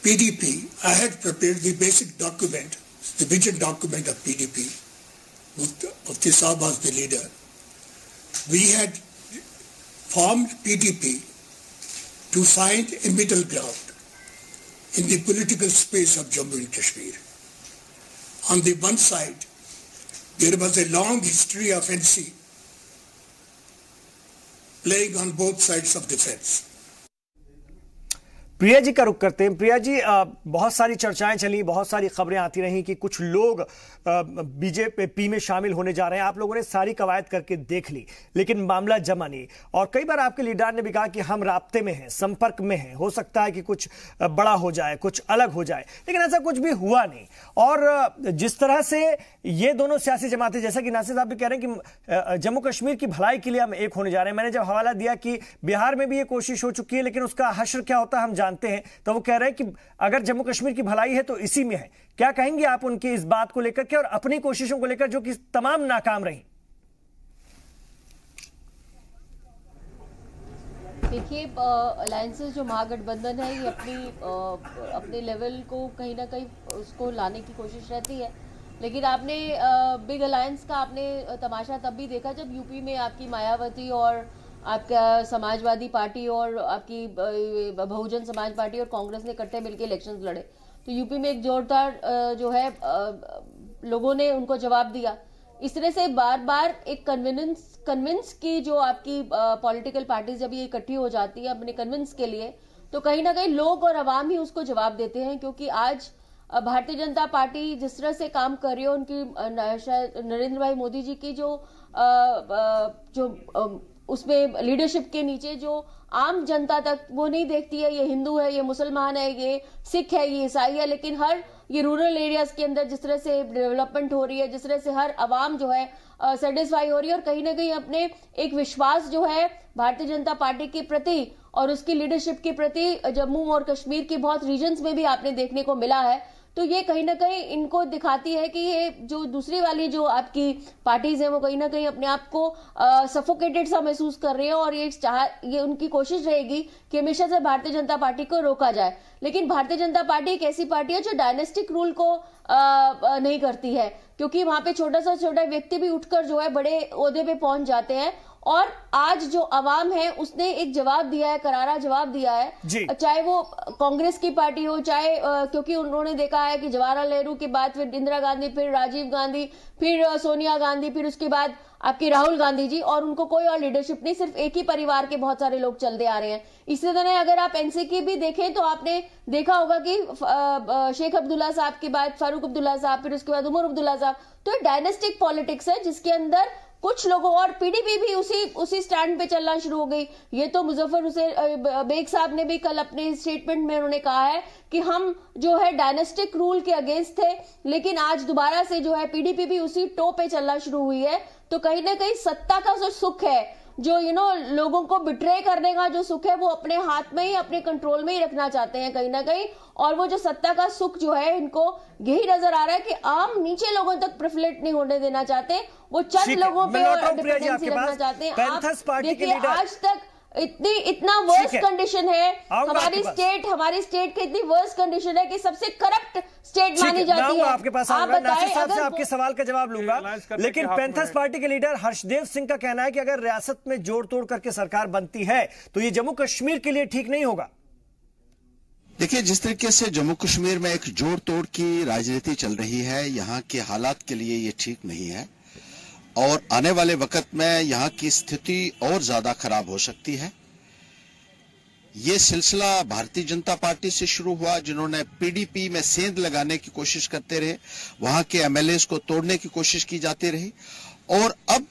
Speaker 4: PDP. I had prepared the basic document, the vision document of PDP. Mufti Saab was the leader. We had formed PDP to find a middle ground in the political space of Jammu and Kashmir. On the one side, there was a long history of NC playing on both sides of the fence.
Speaker 1: Priya ji का रुख करते हैं। प्रिया जी, बहुत सारी चर्चाएं चली, बहुत सारी खबरें आती रही कि कुछ लोग बीजेपी में शामिल होने जा रहे हैं। आप लोगों ने सारी कवायद करके देख ली, लेकिन मामला जमा नहीं। और कई बार आपके लीडर ने भी कहा कि हम राब्ते में हैं, संपर्क में हैं, हो सकता है कि कुछ बड़ा हो जाए, कुछ अलग हो जाए, लेकिन ऐसा कुछ भी हुआ नहीं। और जिस तरह से ये दोनों सियासी जमातें, जैसा कि नासिर साहब भी कह रहे हैं कि जम्मू कश्मीर की भलाई के लिए हम एक होने जा रहे हैं। मैंने जब हवाला दिया कि बिहार में भी ये कोशिश हो चुकी है, लेकिन उसका हश्र क्या होता है हम जानते हैं, तो वो कह रहे हैं कि अगर जम्मू कश्मीर की भलाई है तो इसी में है। क्या कहेंगे आप उनकी इस बात को लेकर के और अपनी कोशिशों को लेकर जो कि तमाम नाकाम रही?
Speaker 8: देखिए, अलायंसेस जो महागठबंधन है ये अपने लेवल को कहीं ना कहीं उसको लाने की कोशिश रहती है, लेकिन आपने बिग अलायंस का आपने तमाशा तब भी देखा जब यूपी में आपकी मायावती और आपका समाजवादी पार्टी और आपकी बहुजन समाज पार्टी और कांग्रेस ने इकट्ठे मिलकर इलेक्शंस लड़े। तो यूपी में एक जोरदार जो है लोगों ने उनको जवाब दिया। इस तरह से बार बार एक कन्विंस की जो आपकी पॉलिटिकल पार्टीज जब ये इकट्ठी हो जाती है अपने कन्विंस के लिए, तो कहीं ना कहीं लोग और अवाम ही उसको जवाब देते हैं। क्योंकि आज भारतीय जनता पार्टी जिस तरह से काम कर रही है, उनकी नरेंद्र भाई मोदी जी की जो उसमें लीडरशिप के नीचे जो आम जनता तक वो नहीं देखती है, ये हिंदू है, ये मुसलमान है, ये सिख है, ये ईसाई है, लेकिन हर ये रूरल एरियाज के अंदर जिस तरह से डेवलपमेंट हो रही है, जिस तरह से हर आवाम जो है सेटिस्फाई हो रही है और कहीं ना कहीं अपने एक विश्वास जो है भारतीय जनता पार्टी के प्रति और उसकी लीडरशिप के प्रति जम्मू और कश्मीर के बहुत रीजन्स में भी आपने देखने को मिला है। तो ये कहीं ना कहीं इनको दिखाती है कि ये जो दूसरी वाली जो आपकी पार्टीज हैं वो कहीं ना कहीं अपने आप को सफोकेटेड सा महसूस कर रही है और ये उनकी कोशिश रहेगी कि हमेशा से भारतीय जनता पार्टी को रोका जाए। लेकिन भारतीय जनता पार्टी एक ऐसी पार्टी है जो डायनेस्टिक रूल को नहीं करती है, क्योंकि वहां पे छोटा व्यक्ति भी उठकर जो है बड़े ओहदे पे पहुंच जाते हैं। और आज जो अवाम है उसने एक जवाब दिया है, करारा जवाब दिया है, चाहे वो कांग्रेस की पार्टी हो, चाहे क्योंकि उन्होंने देखा है कि जवाहरलाल नेहरू के बाद फिर इंदिरा गांधी, फिर राजीव गांधी, फिर सोनिया गांधी, फिर उसके बाद आपके राहुल गांधी जी, और उनको कोई और लीडरशिप नहीं, सिर्फ एक ही परिवार के बहुत सारे लोग चलते आ रहे हैं। इसी तरह अगर आप एनसी की भी देखें तो आपने देखा होगा कि शेख अब्दुल्ला साहब के बाद फारूक अब्दुल्ला साहब, फिर उसके बाद उमर अब्दुल्ला साहब। तो डायनेस्टिक पॉलिटिक्स है जिसके अंदर कुछ लोगों, और पीडीपी भी उसी स्टैंड पे चलना शुरू हो गई। ये तो मुजफ्फर हुसैन बेग साहब ने भी कल अपने स्टेटमेंट में उन्होंने कहा है कि हम जो है डायनेस्टिक रूल के अगेंस्ट थे, लेकिन आज दोबारा से जो है पीडीपी भी उसी टो पे चलना शुरू हुई है। तो कहीं ना कहीं सत्ता का जो सुख है, जो लोगों को बिट्रे करने का जो सुख है, वो अपने हाथ में ही, अपने कंट्रोल में ही रखना चाहते हैं कहीं ना कहीं। और वो जो सत्ता का सुख जो है इनको यही नजर आ रहा है कि आम नीचे लोगों तक प्रिविलेज नहीं होने देना चाहते, वो चंद लोगों पे डिपेंडेंसी रखना चाहते हैं। आप देखिए आज तक इतना वर्स्ट कंडीशन है हमारी स्टेट की, इतनी वर्स्ट कंडीशन है कि सबसे करप्ट स्टेट मानी जाती है।
Speaker 1: आपके पास आप बताएं, अगर आपके सवाल का जवाब लूंगा, लेकिन पैंथर्स पार्टी के लीडर हर्षदेव सिंह का कहना है कि अगर रियासत में जोड़ तोड़ करके सरकार बनती है तो ये जम्मू कश्मीर के लिए ठीक नहीं होगा।
Speaker 9: देखिए, जिस तरीके से जम्मू कश्मीर में एक जोड़ तोड़ की राजनीति चल रही है, यहाँ के हालात के लिए ये ठीक नहीं है और आने वाले वक्त में यहाँ की स्थिति और ज्यादा खराब हो सकती है। ये सिलसिला भारतीय जनता पार्टी से शुरू हुआ, जिन्होंने पीडीपी में सेंध लगाने की कोशिश करते रहे, वहां के एमएलएस को तोड़ने की कोशिश की जाती रही, और अब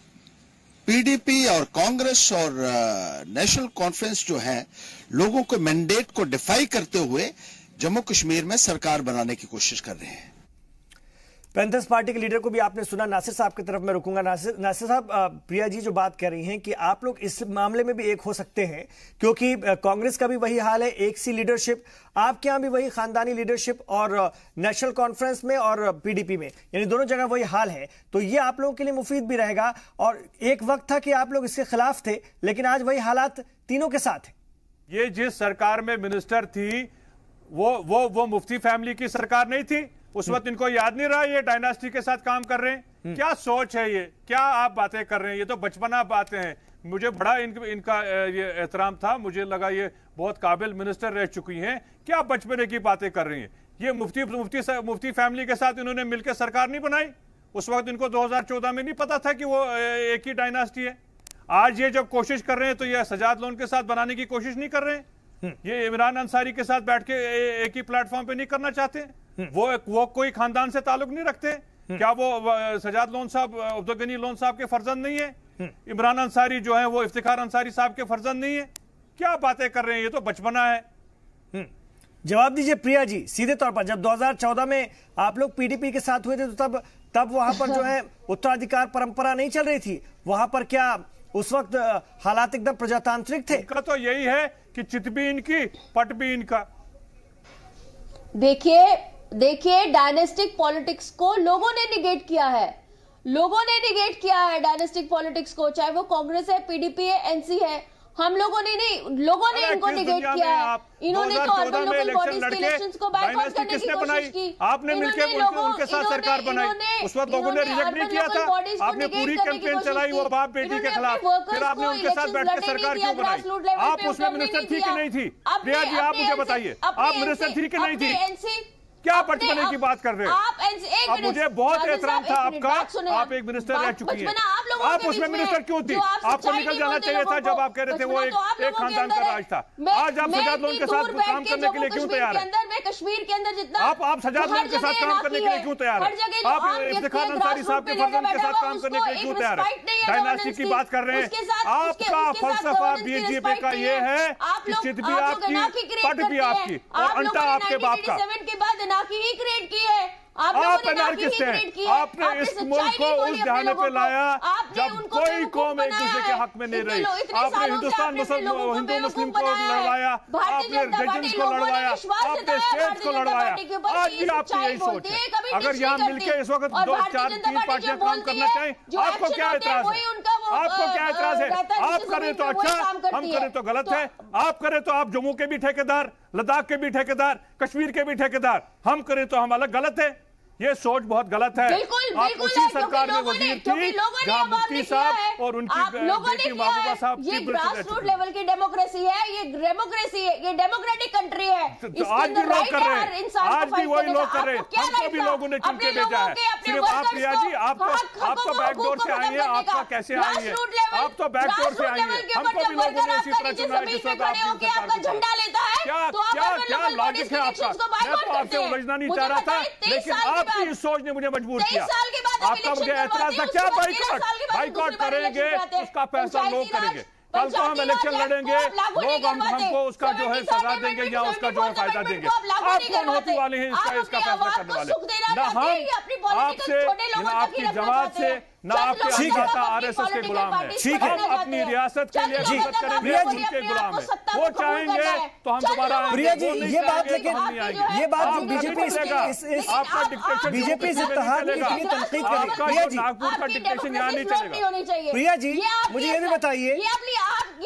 Speaker 9: पीडीपी और कांग्रेस और नेशनल कॉन्फ्रेंस जो है लोगों को मैंडेट को डिफाई करते हुए जम्मू कश्मीर में सरकार बनाने की कोशिश कर रहे हैं।
Speaker 1: पैंथर्स पार्टी के लीडर को भी आपने सुना। नासिर साहब की तरफ मैं रुकूंगा। नासिर साहब, प्रिया जी जो बात कर रही हैं कि आप लोग इस मामले में भी एक हो सकते हैं, क्योंकि कांग्रेस का भी वही हाल है, एक सी लीडरशिप, आपके यहां भी वही खानदानी लीडरशिप, और नेशनल कॉन्फ्रेंस में और पीडीपी में, यानी दोनों जगह वही हाल है। तो ये आप लोगों के लिए मुफीद भी रहेगा। और एक वक्त था कि आप लोग इसके खिलाफ थे, लेकिन आज वही हालात तीनों के साथ है।
Speaker 7: ये जिस सरकार में मिनिस्टर थी वो मुफ्ती फैमिली की सरकार नहीं थी। उस वक्त इनको याद नहीं रहा ये डायनास्टी के साथ काम कर रहे हैं। क्या सोच है ये, क्या आप बातें कर रहे हैं? ये तो बचपना बातें हैं। मुझे बड़ा इनका ये एहतराम था, मुझे लगा ये बहुत काबिल मिनिस्टर रह चुकी हैं। क्या बचपने की बातें कर रही हैं? ये मुफ्ती फैमिली के साथ इन्होंने मिलकर सरकार नहीं बनाई। उस वक्त इनको 2014 में नहीं पता था कि वो एक ही डायनास्टी है। आज ये जब कोशिश कर रहे हैं तो ये सजाद लोन के साथ बनाने की कोशिश नहीं कर रहे हैं। ये इमरान अंसारी के साथ बैठ के एक ही प्लेटफॉर्म पे नहीं करना चाहते? वो कोई खानदान से ताल्लुक नहीं रखते? क्या वो सजाद लोन साहब, अब्दुल गनी लोन साहब के फर्जंद नहीं है? इमरान अंसारी जो है वो इफ्तिखार अंसारी साहब के फर्जंद नहीं है? क्या बातें कर रहे हैं, ये तो बचपना है।
Speaker 1: जवाब दीजिए प्रिया जी सीधे तौर पर। जब 2014 में आप लोग पीडीपी के साथ हुए थे तो तब वहां पर जो है उत्तराधिकार परंपरा नहीं चल रही थी, वहां पर क्या उस वक्त हालात एकदम प्रजातांत्रिक थे?
Speaker 7: उनका तो यही है कि चित भी इनकी पट भी इनका।
Speaker 8: देखिए डायनेस्टिक पॉलिटिक्स को लोगों ने निगेट किया है, डायनेस्टिक पॉलिटिक्स को, चाहे वो कांग्रेस है, पीडीपी है, एनसी है। हम लोगों ने नहीं, लोगों ने इनको निगेट किया है। इन्होंने तो अर्बन लोकल बॉडीज के इलेक्शंस को बायकॉट करने की कोशिश की।
Speaker 7: आपने मिलकर उनके साथ सरकार बनाई, उस वक्त लोगों ने रिजेक्ट नहीं किया था। आपने पूरी कैंपेन चलाई वो बाप बेटी के खिलाफ, फिर आपने उनके साथ बैठ के सरकार क्यों बनाई? आप उसमें मिनिस्टर थी कि नहीं थी? प्रिया जी आप मुझे बताइए, आप मिनिस्टर थी कि नहीं थी? क्या बचपने की बात कर रहे हैं? अब मुझे बहुत एहतराम था आपका, आप एक मिनिस्टर रह चुकी हैं, आप उसमें मिनिस्टर क्यों थी? आपको निकल जाना चाहिए था जब आप कह रहे थे वो एक खानदान का राज था। आज आप सजाद लोन के साथ काम करने के लिए क्यों तैयार हैं?
Speaker 8: कश्मीर के अंदर जितना
Speaker 7: आप सजाद लोन के साथ काम करने के लिए क्यों तैयार हैं? आप इफ्तिखार अंसारी साहब के फर्जंद के साथ काम करने के लिए क्यों तैयार हैं? डायनास्टी की बात कर रहे हैं। आपका फलसफा बीजेपी का ये है कि चित भी आपकी, पट भी आपकी और अंटा आपके बाप का।
Speaker 8: अनार्की ही क्रिएट की है।
Speaker 7: आप अनार्किस्ट हैं। आपने इस मुल्क को उस जहाने पे लाया जब कोई कौम एक दूसरे के हक में नहीं रही। आपने हिंदुस्तान हिंदू मुस्लिम को लड़वाया, आपने रीजन्स को लड़वाया, आपने स्टेट को लड़वाया। आज भी आपकी यही सोच है। अगर यहाँ मिलकर इस वक्त 2-4-3 पार्टियां काम करना चाहें, आपको क्या एतराज है? आपको क्या एतराज है? आप करें तो अच्छा, हम करें तो गलत है। आप करें तो आप जम्मू के भी ठेकेदार, लद्दाख के भी ठेकेदार, कश्मीर के भी ठेकेदार, हम करें तो हम अलग। गलत है, ये सोच बहुत गलत है। आप उसी सरकार में वजीर थी जहां मुफ्ती साहब और उनकी बेटी महबूबा साहब
Speaker 8: ये ग्रासरूट लेवल की डेमोक्रेसी है, ये डेमोक्रेसी है, ये डेमोक्रेटिक कंट्री है।
Speaker 7: तो आज भी लोग कर रहे हैं, आज भी वही लोग कर रहे हैं। हमको भी लोगों ने चुन के भेजा है। सिर्फ आप प्रिया जी, आप तो बैकडोर से आई है, आपका कैसे आई है? आप तो बैकडोर से आई है, हमको भी लोगों ने उसी तरह चुना है जिस वक्त आपका झंडा लेता है। क्या लॉजिक है आपका? मैं तो आपसे उलझना नहीं चाह रहा था, लेकिन आपकी इस सोच ने मुझे मजबूर किया। आपका मुझे एतराज था। क्या बाइकआउट करेंगे, उसका फैसला लोग करेंगे। कल को हम इलेक्शन लड़ेंगे, लोग हमको उसका जो है सजा देंगे या उसका जो है फायदा देंगे। आप कौन होने वाले हैं इसका फैसला करने वाले? ना हम आपसे, ना आपकी जमात से, ना आपके आरएसएस के गुलाम है।
Speaker 1: ठीक है,
Speaker 7: हम अपनी रियासत के लिए खिदमत करेंगे, उनके गुलाम है। वो चाहेंगे तो हम दोबारा
Speaker 1: प्रिया जी ये बात, लेकिन ये बात बीजेपी
Speaker 7: आपका डिक्टेशन
Speaker 1: बीजेपी से इत्तेहाद की इतनी तनकीद करेगी। प्रिया जी
Speaker 7: नागपुर का डिक्टेशन यहाँ नहीं चलेगा।
Speaker 1: प्रिया जी मुझे ये भी बताइए,
Speaker 8: ये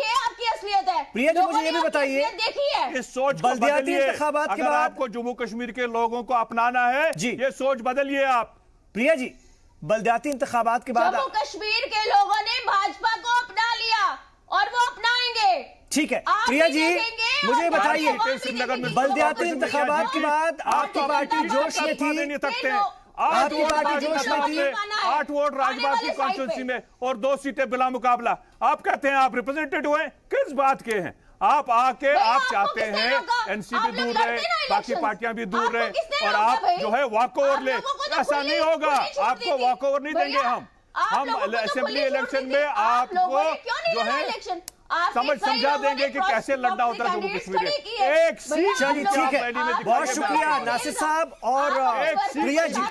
Speaker 8: आपकी असलियत है।
Speaker 1: प्रिया जी मुझे ये भी बताइए,
Speaker 8: देखिए
Speaker 7: इस सोच को बदलिए।
Speaker 1: इंतखाबात के
Speaker 7: अगर
Speaker 1: बाद
Speaker 7: आपको जम्मू कश्मीर के लोगों को अपनाना है
Speaker 1: जी,
Speaker 7: ये सोच बदलिए आप।
Speaker 1: प्रिया जी बलदियाती इंतखाबात के बाद
Speaker 8: जम्मू कश्मीर के लोगों ने भाजपा को अपना लिया और वो अपनाएंगे।
Speaker 1: ठीक है प्रिया जी मुझे बताइए, बलदियाती इंतखाबात के बाद आपकी पार्टी जोश में थी, आपकी पार्टी जोश में थी,
Speaker 7: 8 वोट राजबाग की कॉन्स्टिट्यूंसी में और 2 सीटें बिला मुकाबला। आप कहते हैं आप रिप्रेजेंटेटिव हुए, किस बात के हैं? आप आके आप चाहते हैं एनसीपी दूर रहे, बाकी पार्टियां भी दूर रहे और आप जो है वॉक ओवर ले। ऐसा नहीं होगा, आपको वॉक ओवर नहीं देंगे हम असेंबली इलेक्शन में आपको जो है समझा देंगे कि कैसे लड़ना होता है जम्मू कश्मीर में। एक सीट।
Speaker 1: चलिए ठीक है, बहुत शुक्रिया नासिर साहब और प्रिया जी,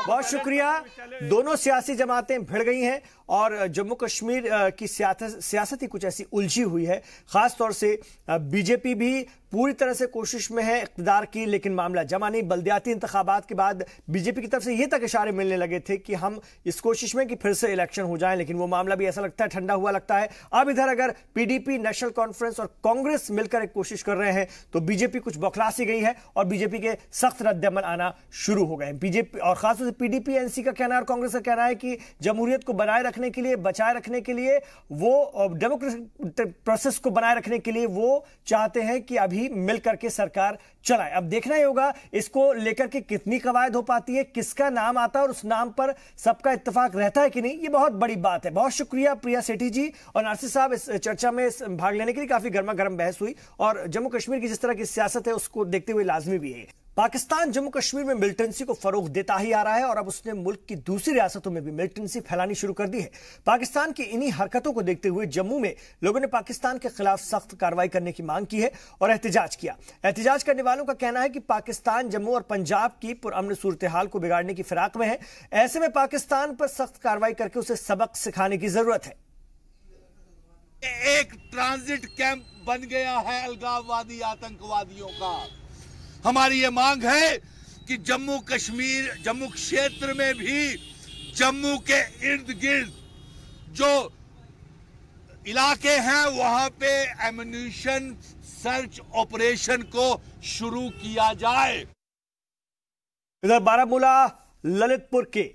Speaker 1: बहुत शुक्रिया। दोनों सियासी जमातें भिड़ गई हैं और जम्मू कश्मीर की सियासत ही कुछ ऐसी उलझी हुई है। खास तौर से बीजेपी भी पूरी तरह से कोशिश में है इक़्तिदार की, लेकिन मामला जमा नहीं। बलदियाती इंतखाबात के बाद बीजेपी की तरफ से ये तक इशारे मिलने लगे थे कि हम इस कोशिश में कि फिर से इलेक्शन हो जाए, लेकिन वो मामला भी ऐसा लगता है ठंडा हुआ लगता है। अब इधर अगर पीडीपी, नेशनल कॉन्फ्रेंस और कांग्रेस मिलकर एक कोशिश कर रहे हैं तो बीजेपी कुछ बौखला सी गई है और बीजेपी के सख्त रद्दअमल आना शुरू हो गए हैं। बीजेपी और खासतौर से पीडीपी, एनसी का कहना है और कांग्रेस का कहना है कि जमहूरियत को बनाए रखने के लिए, बचाए रखने के लिए, वो डेमोक्रेटिक प्रोसेस को बनाए रखने के लिए वो चाहते हैं कि अभी भी मिलकर के सरकार चलाए। अब देखना ही होगा इसको लेकर के कितनी कवायद हो पाती है, किसका नाम आता है और उस नाम पर सबका इत्तेफाक रहता है कि नहीं, ये बहुत बड़ी बात है। बहुत शुक्रिया प्रिया सेठी जी और नासिर साहब, इस चर्चा में भाग लेने के लिए। काफी गर्मा गर्म बहस हुई और जम्मू कश्मीर की जिस तरह की सियासत है उसको देखते हुए लाजमी भी है। पाकिस्तान जम्मू कश्मीर में मिलिटेंसी को फरोग देता ही आ रहा है और अब उसने मुल्क की दूसरी रियासतों में भी मिलिटेंसी फैलानी शुरू कर दी है। पाकिस्तान की इन्हीं हरकतों को देखते हुए जम्मू में लोगों ने पाकिस्तान के खिलाफ सख्त कार्रवाई करने की मांग की है और एहतजाज किया। एहतजाज करने वालों का कहना है कि पाकिस्तान जम्मू और पंजाब की पुरअमन सूरत हाल को बिगाड़ने की फिराक में है। ऐसे में पाकिस्तान पर सख्त कार्रवाई करके उसे सबक सिखाने की जरूरत है।
Speaker 10: एक ट्रांजिट कैंप बन गया है अलगाववादी आतंकवादियों का। हमारी ये मांग है कि जम्मू कश्मीर, जम्मू क्षेत्र में भी जम्मू के इर्द गिर्द जो इलाके हैं वहां पे एम्यूनिशन सर्च ऑपरेशन को शुरू किया जाए।
Speaker 1: इधर बारामूला ललितपुर के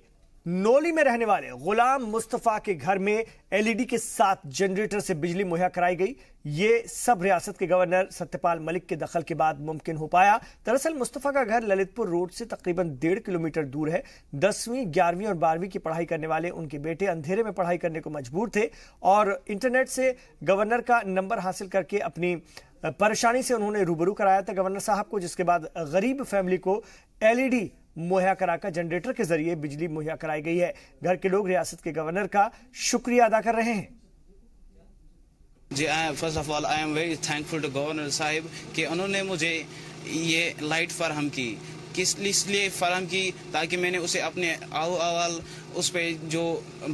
Speaker 1: नोली में रहने वाले गुलाम मुस्तफा के घर में एलईडी के साथ जनरेटर से बिजली मुहैया कराई गई। ये सब रियासत के गवर्नर सत्यपाल मलिक के दखल के बाद मुमकिन हो पाया। दरअसल मुस्तफा का घर ललितपुर रोड से तकरीबन 1.5 किलोमीटर दूर है। 10वीं, 11वीं और 12वीं की पढ़ाई करने वाले उनके बेटे अंधेरे में पढ़ाई करने को मजबूर थे और इंटरनेट से गवर्नर का नंबर हासिल करके अपनी परेशानी से उन्होंने रूबरू कराया था गवर्नर साहब को, जिसके बाद गरीब फैमिली को एलईडी मुहैया कराकर जनरेटर के जरिए बिजली मुहैया कराई गई है। घर के लोग रियासत के गवर्नर का शुक्रिया अदा कर रहे हैं।
Speaker 11: जी, first of all I am very thankful to governor साहिब कि उन्होंने मुझे ये लाइट फराहम की। किस इसलिए फराहम की ताकि मैंने उसे अपने अहवाल उस पे जो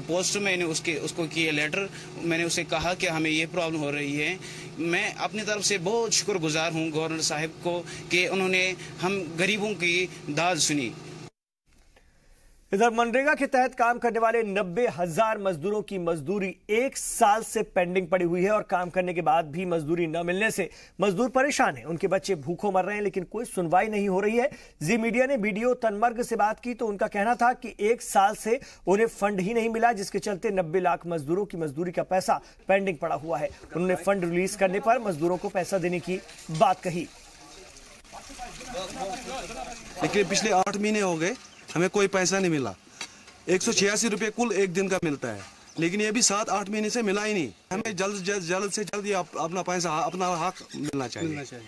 Speaker 11: पोस्ट मैंने उसको किए लेटर, मैंने उसे कहा कि हमें ये प्रॉब्लम हो रही है। मैं अपनी तरफ से बहुत शुक्रगुजार हूँ गवर्नर साहब को कि उन्होंने हम गरीबों की दाद सुनी।
Speaker 1: इधर मनरेगा के तहत काम करने वाले 90,000 मजदूरों की मजदूरी 1 साल से पेंडिंग पड़ी हुई है और काम करने के बाद भी मजदूरी न मिलने से मजदूर परेशान हैं। उनके बच्चे भूखों मर रहे हैं लेकिन कोई सुनवाई नहीं हो रही है। जी मीडिया ने बीडीओ तनमर्ग से बात की तो उनका कहना था कि 1 साल से उन्हें फंड ही नहीं मिला, जिसके चलते 90 लाख मजदूरों की मजदूरी का पैसा पेंडिंग पड़ा हुआ है। उन्होंने फंड रिलीज करने पर मजदूरों को पैसा देने की बात कही।
Speaker 12: लेकिन पिछले 8 महीने हो गए, हमें कोई पैसा नहीं मिला। 186 रुपये कुल एक दिन का मिलता है, लेकिन ये भी 7-8 महीने से मिला ही नहीं। हमें जल्द से जल्द अपना पैसा, अपना हक मिलना चाहिए।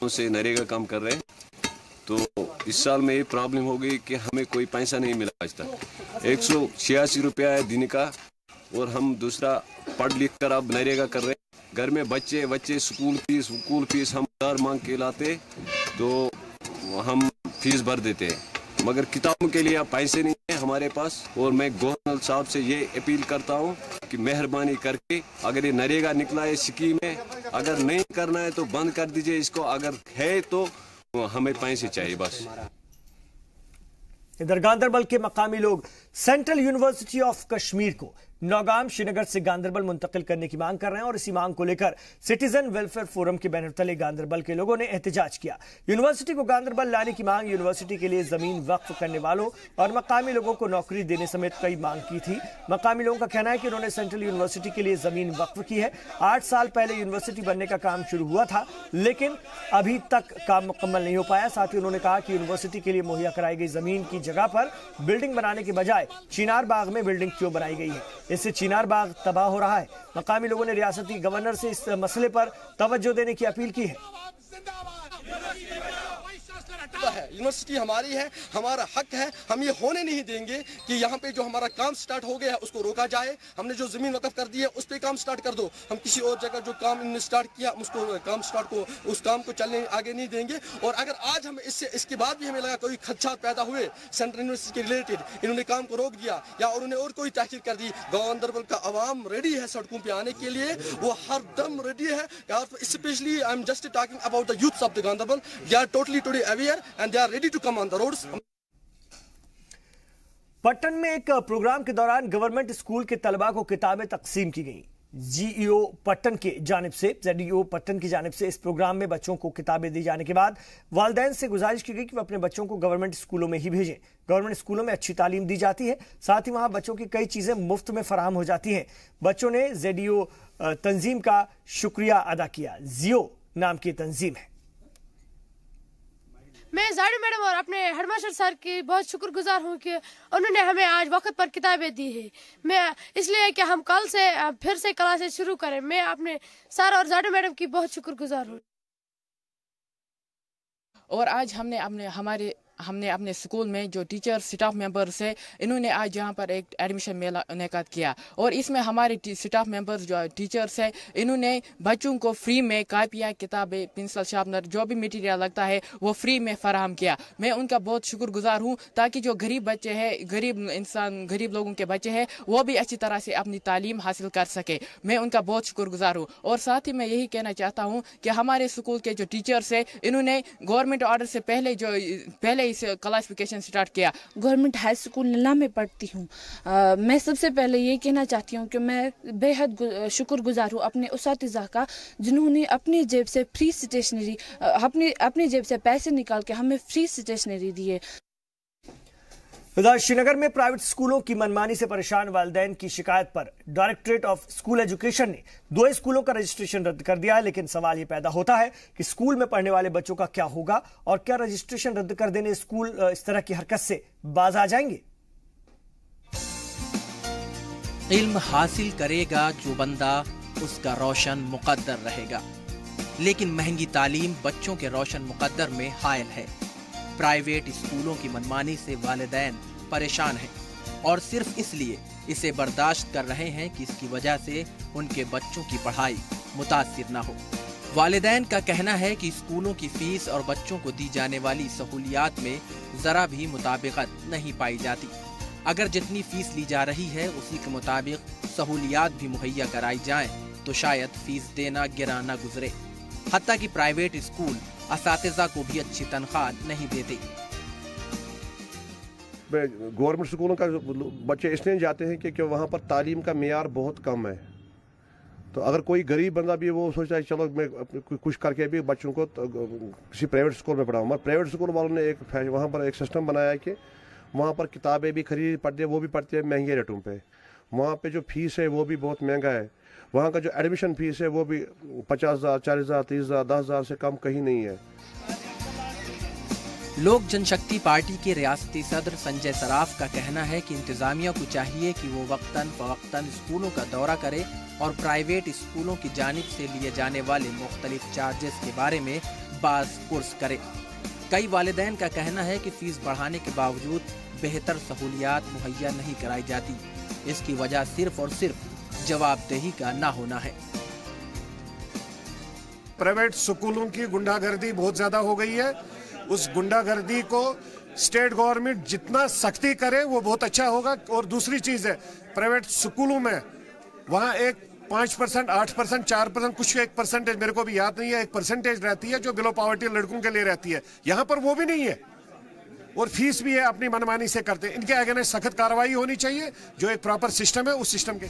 Speaker 13: उनसे नरेगा काम कर रहे हैं तो इस साल में ये प्रॉब्लम हो गई कि हमें कोई पैसा नहीं मिला आज तक। 186 रुपया है दिन का और हम दूसरा पढ़ लिख कर अब नरेगा कर रहे हैं। घर में बच्चे स्कूल फीस हम उधार मांग के लाते तो हम फीस भर देते हैं, मगर किताबों के लिए अब पैसे नहीं है हमारे पास। और मैं गवर्नर साहब से ये अपील करता हूँ कि मेहरबानी करके अगर ये नरेगा निकला है स्कीम है, अगर नहीं करना है तो बंद कर दीजिए इसको, अगर है तो हमें पैसे चाहिए बस।
Speaker 1: इधर गांदरबल के मकामी लोग सेंट्रल यूनिवर्सिटी ऑफ कश्मीर को नौगाम श्रीनगर से गांदरबल मुंतकिल करने की मांग कर रहे हैं और इसी मांग को लेकर सिटीजन वेलफेयर फोरम के बैनर तले गांदरबल के लोगों ने एहतजाज किया। यूनिवर्सिटी को गांदरबल लाने की मांग, यूनिवर्सिटी के लिए जमीन वक्फ करने वालों और मकामी लोगों को नौकरी देने समेत कई मांग की थी। मकामी लोगों का कहना है कि उन्होंने सेंट्रल यूनिवर्सिटी के लिए जमीन वक्फ की है। 8 साल पहले यूनिवर्सिटी बनने का काम शुरू हुआ था लेकिन अभी तक काम मुकम्मल नहीं हो पाया। साथ ही उन्होंने कहा कि यूनिवर्सिटी के लिए मुहैया कराई गई जमीन की जगह पर बिल्डिंग बनाने के बजाय चिनार बाग में बिल्डिंग क्यों बनाई गई है, इससे चिनार बाग तबाह हो रहा है। मकामी लोगों ने रियासती गवर्नर से इस मसले पर तवज्जो देने की अपील की है।
Speaker 14: यूनिवर्सिटी हमारी है, हमारा हक है, हम ये होने नहीं देंगे कि यहाँ पे जो हमारा काम स्टार्ट हो गया है उसको रोका जाए। हमने जो जमीन वक़्फ कर दी है उस पे काम स्टार्ट कर दो। हम किसी और जगह जो काम इन्होंने स्टार्ट किया उसको उस काम को चलने आगे नहीं देंगे। और अगर आज हम इसके बाद भी हमें लगा कोई खदशात पैदा हुए सेंट्रल यूनिवर्सिटी के रिलेटेड, इन्होंने काम को रोक दिया या उन्होंने और कोई तहकीर कर दी, गांदरबल का अवाम रेडी है सड़कों पे आने के लिए, वो हर दम रेडी है। Specially I am just talking about the youths of the Ganderbal, they are totally aware and they are ready to come on the roads.
Speaker 1: Pattan में एक प्रोग्राम के दौरान गवर्नमेंट स्कूल के तलबा को किताबें तकसीम की गई। जीईओ पट्टन की जानिब से जेडीओ पट्टन की जानिब से इस प्रोग्राम में बच्चों को किताबें दी जाने के बाद वालिदैन से गुजारिश की गई कि वे अपने बच्चों को गवर्नमेंट स्कूलों में ही भेजें। गवर्नमेंट स्कूलों में अच्छी तालीम दी जाती है, साथ ही वहां बच्चों की कई चीजें मुफ्त में फराहम हो जाती हैं। बच्चों ने जेडीओ तंजीम का शुक्रिया अदा किया। जियो नाम की तंजीम है।
Speaker 15: मैं जाड़ी मैडम और अपने हेडमास्टर सर की बहुत शुक्रगुजार हूँ कि उन्होंने हमें आज वक्त पर किताबें दी है। मैं इसलिए कि हम कल से फिर से क्लासेस शुरू करें, मैं अपने सर और जाड़ी मैडम की बहुत शुक्रगुजार हूँ।
Speaker 16: और आज हमने अपने स्कूल में जो टीचर स्टाफ मेंबर्स है, इन्होंने आज यहाँ पर एक एडमिशन मेला इनेकाद किया और इसमें हमारे स्टाफ मेंबर्स जो टीचर्स है, इन्होंने बच्चों को फ्री में कापियाँ, किताबें, पेंसिल, शार्पनर, जो भी मटेरियल लगता है वो फ्री में फराहम किया। मैं उनका बहुत शुक्रगुजार हूँ ताकि जो गरीब बच्चे हैं, गरीब लोगों के बच्चे हैं, वो भी अच्छी तरह से अपनी तालीम हासिल कर सके। मैं उनका बहुत शुक्रगुजार हूँ। और साथ ही मैं यही कहना चाहता हूँ कि हमारे स्कूल के जो टीचर्स है, इन्होंने गवर्नमेंट ऑर्डर से पहले इस क्लासिफिकेशन स्टार्ट किया।
Speaker 17: गवर्नमेंट हाई स्कूल नीला में पढ़ती हूँ। मैं सबसे पहले ये कहना चाहती हूँ कि मैं बेहद शुक्रगुजार हूँ अपने उस्तातिज़ा का, जिन्होंने अपनी जेब से फ्री स्टेशनरी, अपनी जेब से पैसे निकाल के हमें फ्री स्टेशनरी दी है।
Speaker 1: उधर श्रीनगर में प्राइवेट स्कूलों की मनमानी से परेशान वालिदैन की शिकायत पर डायरेक्टरेट ऑफ स्कूल एजुकेशन ने 2 स्कूलों का रजिस्ट्रेशन रद्द कर दिया है। लेकिन सवाल ये पैदा होता है कि स्कूल में पढ़ने वाले बच्चों का क्या होगा और क्या रजिस्ट्रेशन रद्द कर देने स्कूल इस तरह की हरकत से बाज आ जाएंगे।
Speaker 18: इल्म हासिल करेगा जो बंदा, उसका रोशन मुकद्दर रहेगा। लेकिन महंगी तालीम बच्चों के रोशन मुकद्दर में हायल है। प्राइवेट स्कूलों की मनमानी से वालिदैन परेशान हैं और सिर्फ इसलिए इसे बर्दाश्त कर रहे हैं कि इसकी वजह से उनके बच्चों की पढ़ाई मुतासिर न हो। वालिदैन का कहना है कि स्कूलों की फीस और बच्चों को दी जाने वाली सहूलियात में जरा भी मुताबिकत नहीं पाई जाती। अगर जितनी फीस ली जा रही है उसी के मुताबिक सहूलियात भी मुहैया कराई जाएं तो शायद फीस देना गिरा न गुजरे। हत्ता कि प्राइवेट स्कूल असातिज़ा को भी अच्छी तनख्वाह नहीं देते।
Speaker 19: गवर्नमेंट स्कूलों का बच्चे इसलिए जाते हैं कि वहाँ पर तालीम का मेयार बहुत कम है। तो अगर कोई गरीब बंदा भी वो सोचता है चलो मैं कुछ करके भी बच्चों को किसी प्राइवेट स्कूल में पढ़ाऊँ। प्राइवेट स्कूल वालों ने वहाँ पर एक सिस्टम बनाया है कि वहाँ पर किताबें भी खरीद पढ़ते हैं, वो भी पढ़ते हैं महंगे रेटों पे। वहाँ पे जो फीस है वो भी बहुत महंगा है। वहाँ का जो एडमिशन फीस है वो भी 50,000, 40,000, 30,000, 10,000 से कम कहीं नहीं है।
Speaker 18: लोक जनशक्ति पार्टी के रियासती सदर संजय सराफ का कहना है कि इंतजामिया को चाहिए कि वो वक्तन फवक्तन स्कूलों का दौरा करे और प्राइवेट स्कूलों की जानिब से लिए जाने वाले मुख्तलिफ चार्जेस के बारे में बाज़ पुर्स करे। कई वालिदैन का कहना है कि फीस बढ़ाने के बावजूद बेहतर सहूलियात मुहैया नहीं कराई जाती। इसकी वजह सिर्फ और सिर्फ जवाबदेही का ना होना है।
Speaker 20: प्राइवेट स्कूलों की गुंडागर्दी बहुत ज्यादा हो गई है। उस गुंडागर्दी को स्टेट गवर्नमेंट जितना सख्ती करे वो बहुत अच्छा होगा। और दूसरी चीज है, प्राइवेट स्कूलों में वहाँ एक 5%, 8%, 4%, कुछ एक परसेंटेज, मेरे को भी याद नहीं है, एक परसेंटेज रहती है जो बिलो पॉवर्टी लड़कों के लिए रहती है। यहाँ पर वो भी नहीं है और फीस भी है, अपनी मनमानी से करते हैं। इनके अगेंस्ट सख्त कार्रवाई होनी चाहिए। जो एक प्रॉपर सिस्टम है उस सिस्टम के।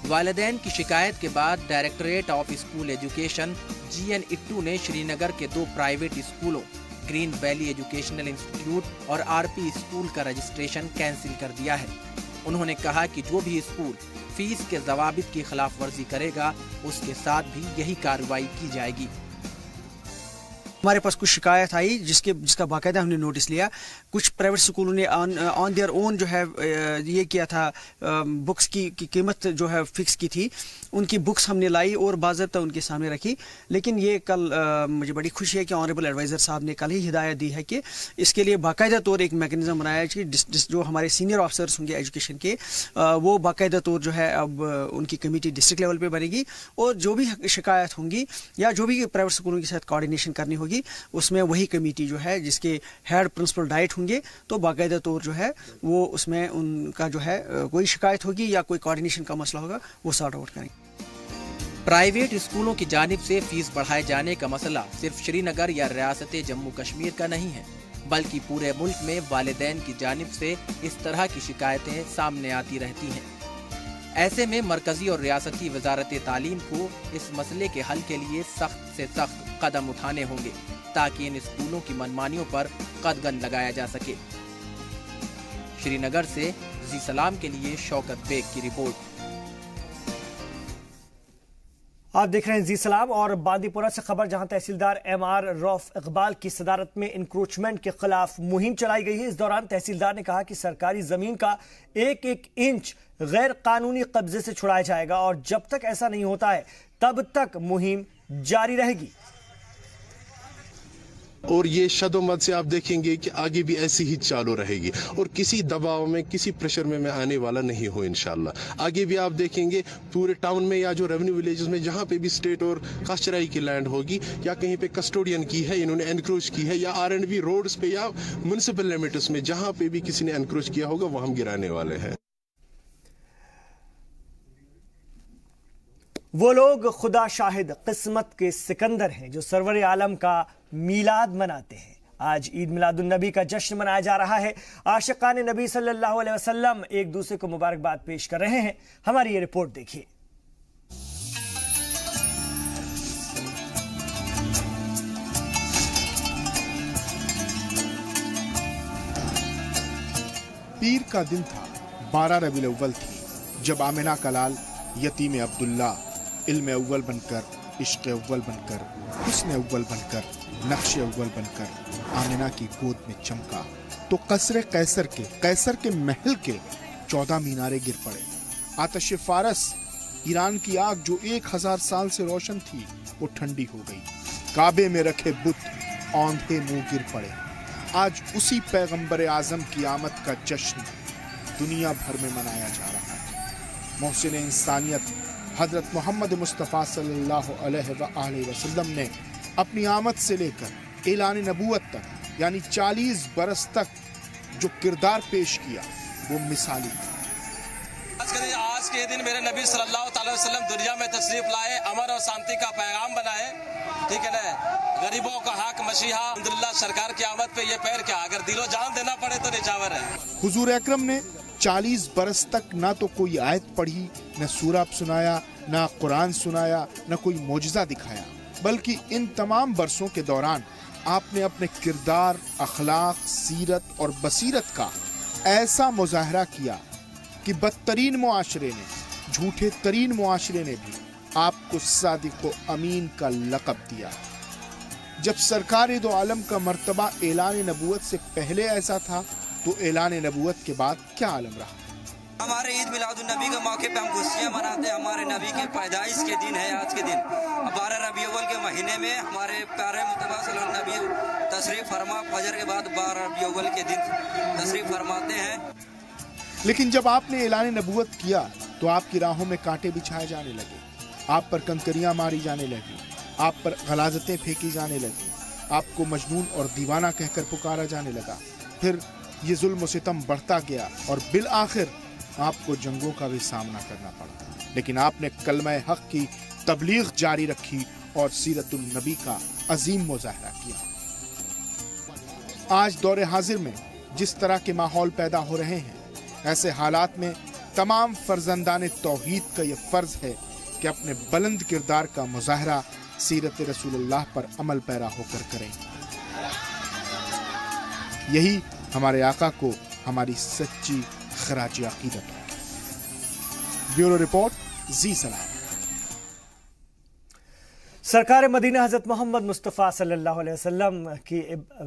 Speaker 18: वालिदैन की शिकायत के बाद directorate of school education GN it to ने श्रीनगर के 2 प्राइवेट स्कूलों ग्रीन वैली एजुकेशनल इंस्टीट्यूट और RP स्कूल का रजिस्ट्रेशन कैंसिल कर दिया है। उन्होंने कहा कि जो भी स्कूल फीस के ज़वाबित की खिलाफ वर्जी करेगा उसके साथ भी यही कार्रवाई की जाएगी।
Speaker 21: हमारे पास कुछ शिकायत आई जिसका बाकायदा हमने नोटिस लिया। कुछ प्राइवेट स्कूलों ने ऑन देयर ओन जो है ये किया था, बुक्स की कीमत जो है फिक्स की थी। उनकी बुक्स हमने लाई और बाज़ाब्ता उनके सामने रखी। लेकिन ये कल मुझे बड़ी खुशी है कि ऑनरेबल एडवाइज़र साहब ने कल ही हिदायत दी है कि इसके लिए बाकायदा तौर एक मैकेनिज्म बनाया कि जो हमारे सीनियर ऑफिसर्स होंगे एजुकेशन के, वो बाकायदा तौर जो है अब उनकी कमेटी डिस्ट्रिक्ट लेवल पर बनेगी और जो भी शिकायत होंगी या जो भी प्राइवेट स्कूलों के साथ कोऑर्डिनेशन करनी होगी उसमें वही कमेटी जो है जिसके हेड प्रिंसिपल डाइट होंगे तो बाकायदा तौर जो है वो उसमें उनका जो है कोई शिकायत होगी या कोई कोऑर्डिनेशन का मसला होगा वो सॉर्ट आउट करेंगे।
Speaker 18: प्राइवेट स्कूलों की जानिब से फीस बढ़ाए जाने का मसला सिर्फ श्रीनगर या रियासत जम्मू कश्मीर का नहीं है, बल्कि पूरे मुल्क में वालिदैन की जानिब से इस तरह की शिकायतें सामने आती रहती हैं। ऐसे में मरकजी और रियासती वजारत तालीम को इस मसले के हल के लिए सख्त से सख्त कदम उठाने होंगे ताकि इन स्कूलों की मनमानियों पर कदगन लगाया जा सके। श्रीनगर से जी सलाम के लिए शौकत बेग की रिपोर्ट।
Speaker 1: आप देख रहे हैं जी सलाम और बांदीपुरा से खबर, जहां तहसीलदार एमआर रौफ इकबाल की सदारत में इंक्रोचमेंट के खिलाफ मुहिम चलाई गई है। इस दौरान तहसीलदार ने कहा कि सरकारी जमीन का एक एक इंच गैर कानूनी कब्जे से छुड़ाया जाएगा और जब तक ऐसा नहीं होता है तब तक मुहिम जारी रहेगी।
Speaker 2: और ये शदोमद से आप देखेंगे कि आगे भी ऐसी ही चालू रहेगी और किसी दबाव में, किसी प्रेशर में मैं आने वाला नहीं हूँ इंशाल्लाह। आगे भी आप देखेंगे पूरे टाउन में या जो रेवेन्यू विलेजेस में जहाँ पे भी स्टेट और काश्तराई की लैंड होगी या कहीं पे कस्टोडियन की है, इन्होंने एनक्रोच की है, या R&B रोड्स पे या म्युनिसिपल लिमिट्स में जहाँ पे भी किसी ने एनक्रोच किया होगा वो हम गिराने वाले हैं।
Speaker 1: वो लोग खुदा शाहिद किस्मत के सिकंदर हैं जो सरवर आलम का मीलाद मनाते हैं। आज ईद मिलादुन नबी का जश्न मनाया जा रहा है। आशिकान नबी सल्लल्लाहु अलैहि वसल्लम एक दूसरे को मुबारकबाद पेश कर रहे हैं। हमारी ये रिपोर्ट देखिए।
Speaker 22: पीर का दिन था, 12 रबीउल अव्वल थी, जब आमिना का लाल यतीम अब्दुल्ला इल्म अव्वल बनकर, इश्क अव्वल बनकर, हुस्न अव्वल बनकर, नक्श अव्वल बनकर आमिना की गोद में चमका तो कैसर के महल के 14 मीनारे गिर पड़े। आतिश फारस, ईरान की आग जो 1000 साल से रोशन थी, वो ठंडी हो गई। काबे में रखे बुत औंधे मुंह गिर पड़े। आज उसी पैगंबर आजम की आमद का जश्न दुनिया भर में मनाया जा रहा है। मोहसिन इंसानियत हजरत मोहम्मद मुस्तफ़ा सल्लल्लाहु अलैहि वसल्लम ने अपनी आमद से लेकर ऐलान नबूवत तक यानी 40 बरस तक जो किरदार पेश किया वो मिसाली।
Speaker 23: आज के दिन मेरे नबी सल्लल्लाहु अलैहि वसल्लम दुनिया में तशरीफ लाए, अमन और शांति का पैगाम बनाए, ठीक है ना। गरीबों का हक मसीहा, अल्हम्दुलिल्लाह सरकार की आमद पे ये पैर क्या, अगर दिलो जान देना पड़े तो निजावर है।
Speaker 22: हुजूर अकरम ने 40 बरस तक ना तो कोई आयत पढ़ी, न सूरा सुनाया, ना कुरान सुनाया, न कोई मोजज़ा दिखाया, बल्कि इन तमाम बरसों के दौरान आपने अपने किरदार, अखलाक, सीरत और बसीरत का ऐसा मुजाहरा किया कि बदतरीन मुआशरे ने, झूठे तरीन मुआशरे ने भी आपको सादिक व अमीन का लक़ब दिया। जब सरकार दो आलम का मर्तबा ऐलान नबूवत से पहले ऐसा था तो ऐलान नबूवत के बाद क्या आलम रहा।
Speaker 24: हमारे ईद मिलादुन नबी के मौके पे हम खुशियाँ मनाते हैं। हमारे नबी के पैदाइश के दिन है आज के दिन। 12 रबीउल अव्वल के महीने में हमारे प्यारे मुस्तफा सल्लल्लाहु अलैहि वसल्लम नबी तशरीफ फरमा, फजर के बाद 12 रबीउल अव्वल के दिन तशरीफ फरमाते हैं।
Speaker 22: लेकिन जब आपने ऐलान नबूवत किया तो आपकी राहों में कांटे बिछाए जाने लगे, आप पर कंकरियां मारी जाने लगी, आप पर गलाजतें फेंकी जाने लगी, आपको मजनून और दीवाना कहकर पुकारा जाने लगा। फिर ये जुल्म सितम बढ़ता गया और बिल आखिर आपको जंगों का भी सामना करना पड़ा। लेकिन आपने कलमा हक की तबलीग जारी रखी और सीरतुन नबी का अजीम मुजाहरा किया। आज दौरे हाजिर में जिस तरह के माहौल पैदा हो रहे हैं, ऐसे हालात में तमाम फर्जंदान तौहीद का यह फर्ज है कि अपने बुलंद किरदार का मुजाहरा सीरत रसूलुल्लाह पर अमल पैरा होकर करें। यही हमारे आका को हमारी सच्ची खराजी अकीदत होगी। ब्यूरो रिपोर्ट, जी सलाम।
Speaker 1: सरकार मदीना हजरत मोहम्मद मुस्तफ़ा सल्लल्लाहु अलैहि वसल्लम की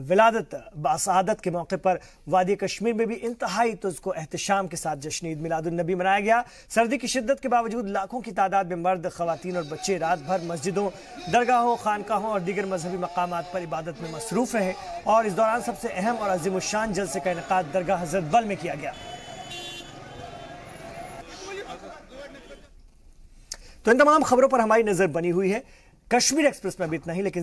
Speaker 1: विलादत बासआदत के मौके पर वादी कश्मीर में भी इंतहाई तुज़्को एहतशाम के साथ जश्न ईद मिलादुन नबी मनाया गया। सर्दी की शिद्दत के बावजूद लाखों की तादाद में मर्द, ख़वातीन और बच्चे रात भर मस्जिदों, दरगाहों, खानकाहों और दीगर मजहबी मकामात पर इबादत में मसरूफ़ रहे और इस दौरान सबसे अहम और अज़ीमुश्शान जलसे का इनेकाद दरगाह हज़रत बल में किया गया। तो इन तमाम खबरों पर हमारी नजर बनी हुई है। कश्मीर एक्सप्रेस में भी इतना ही, लेकिन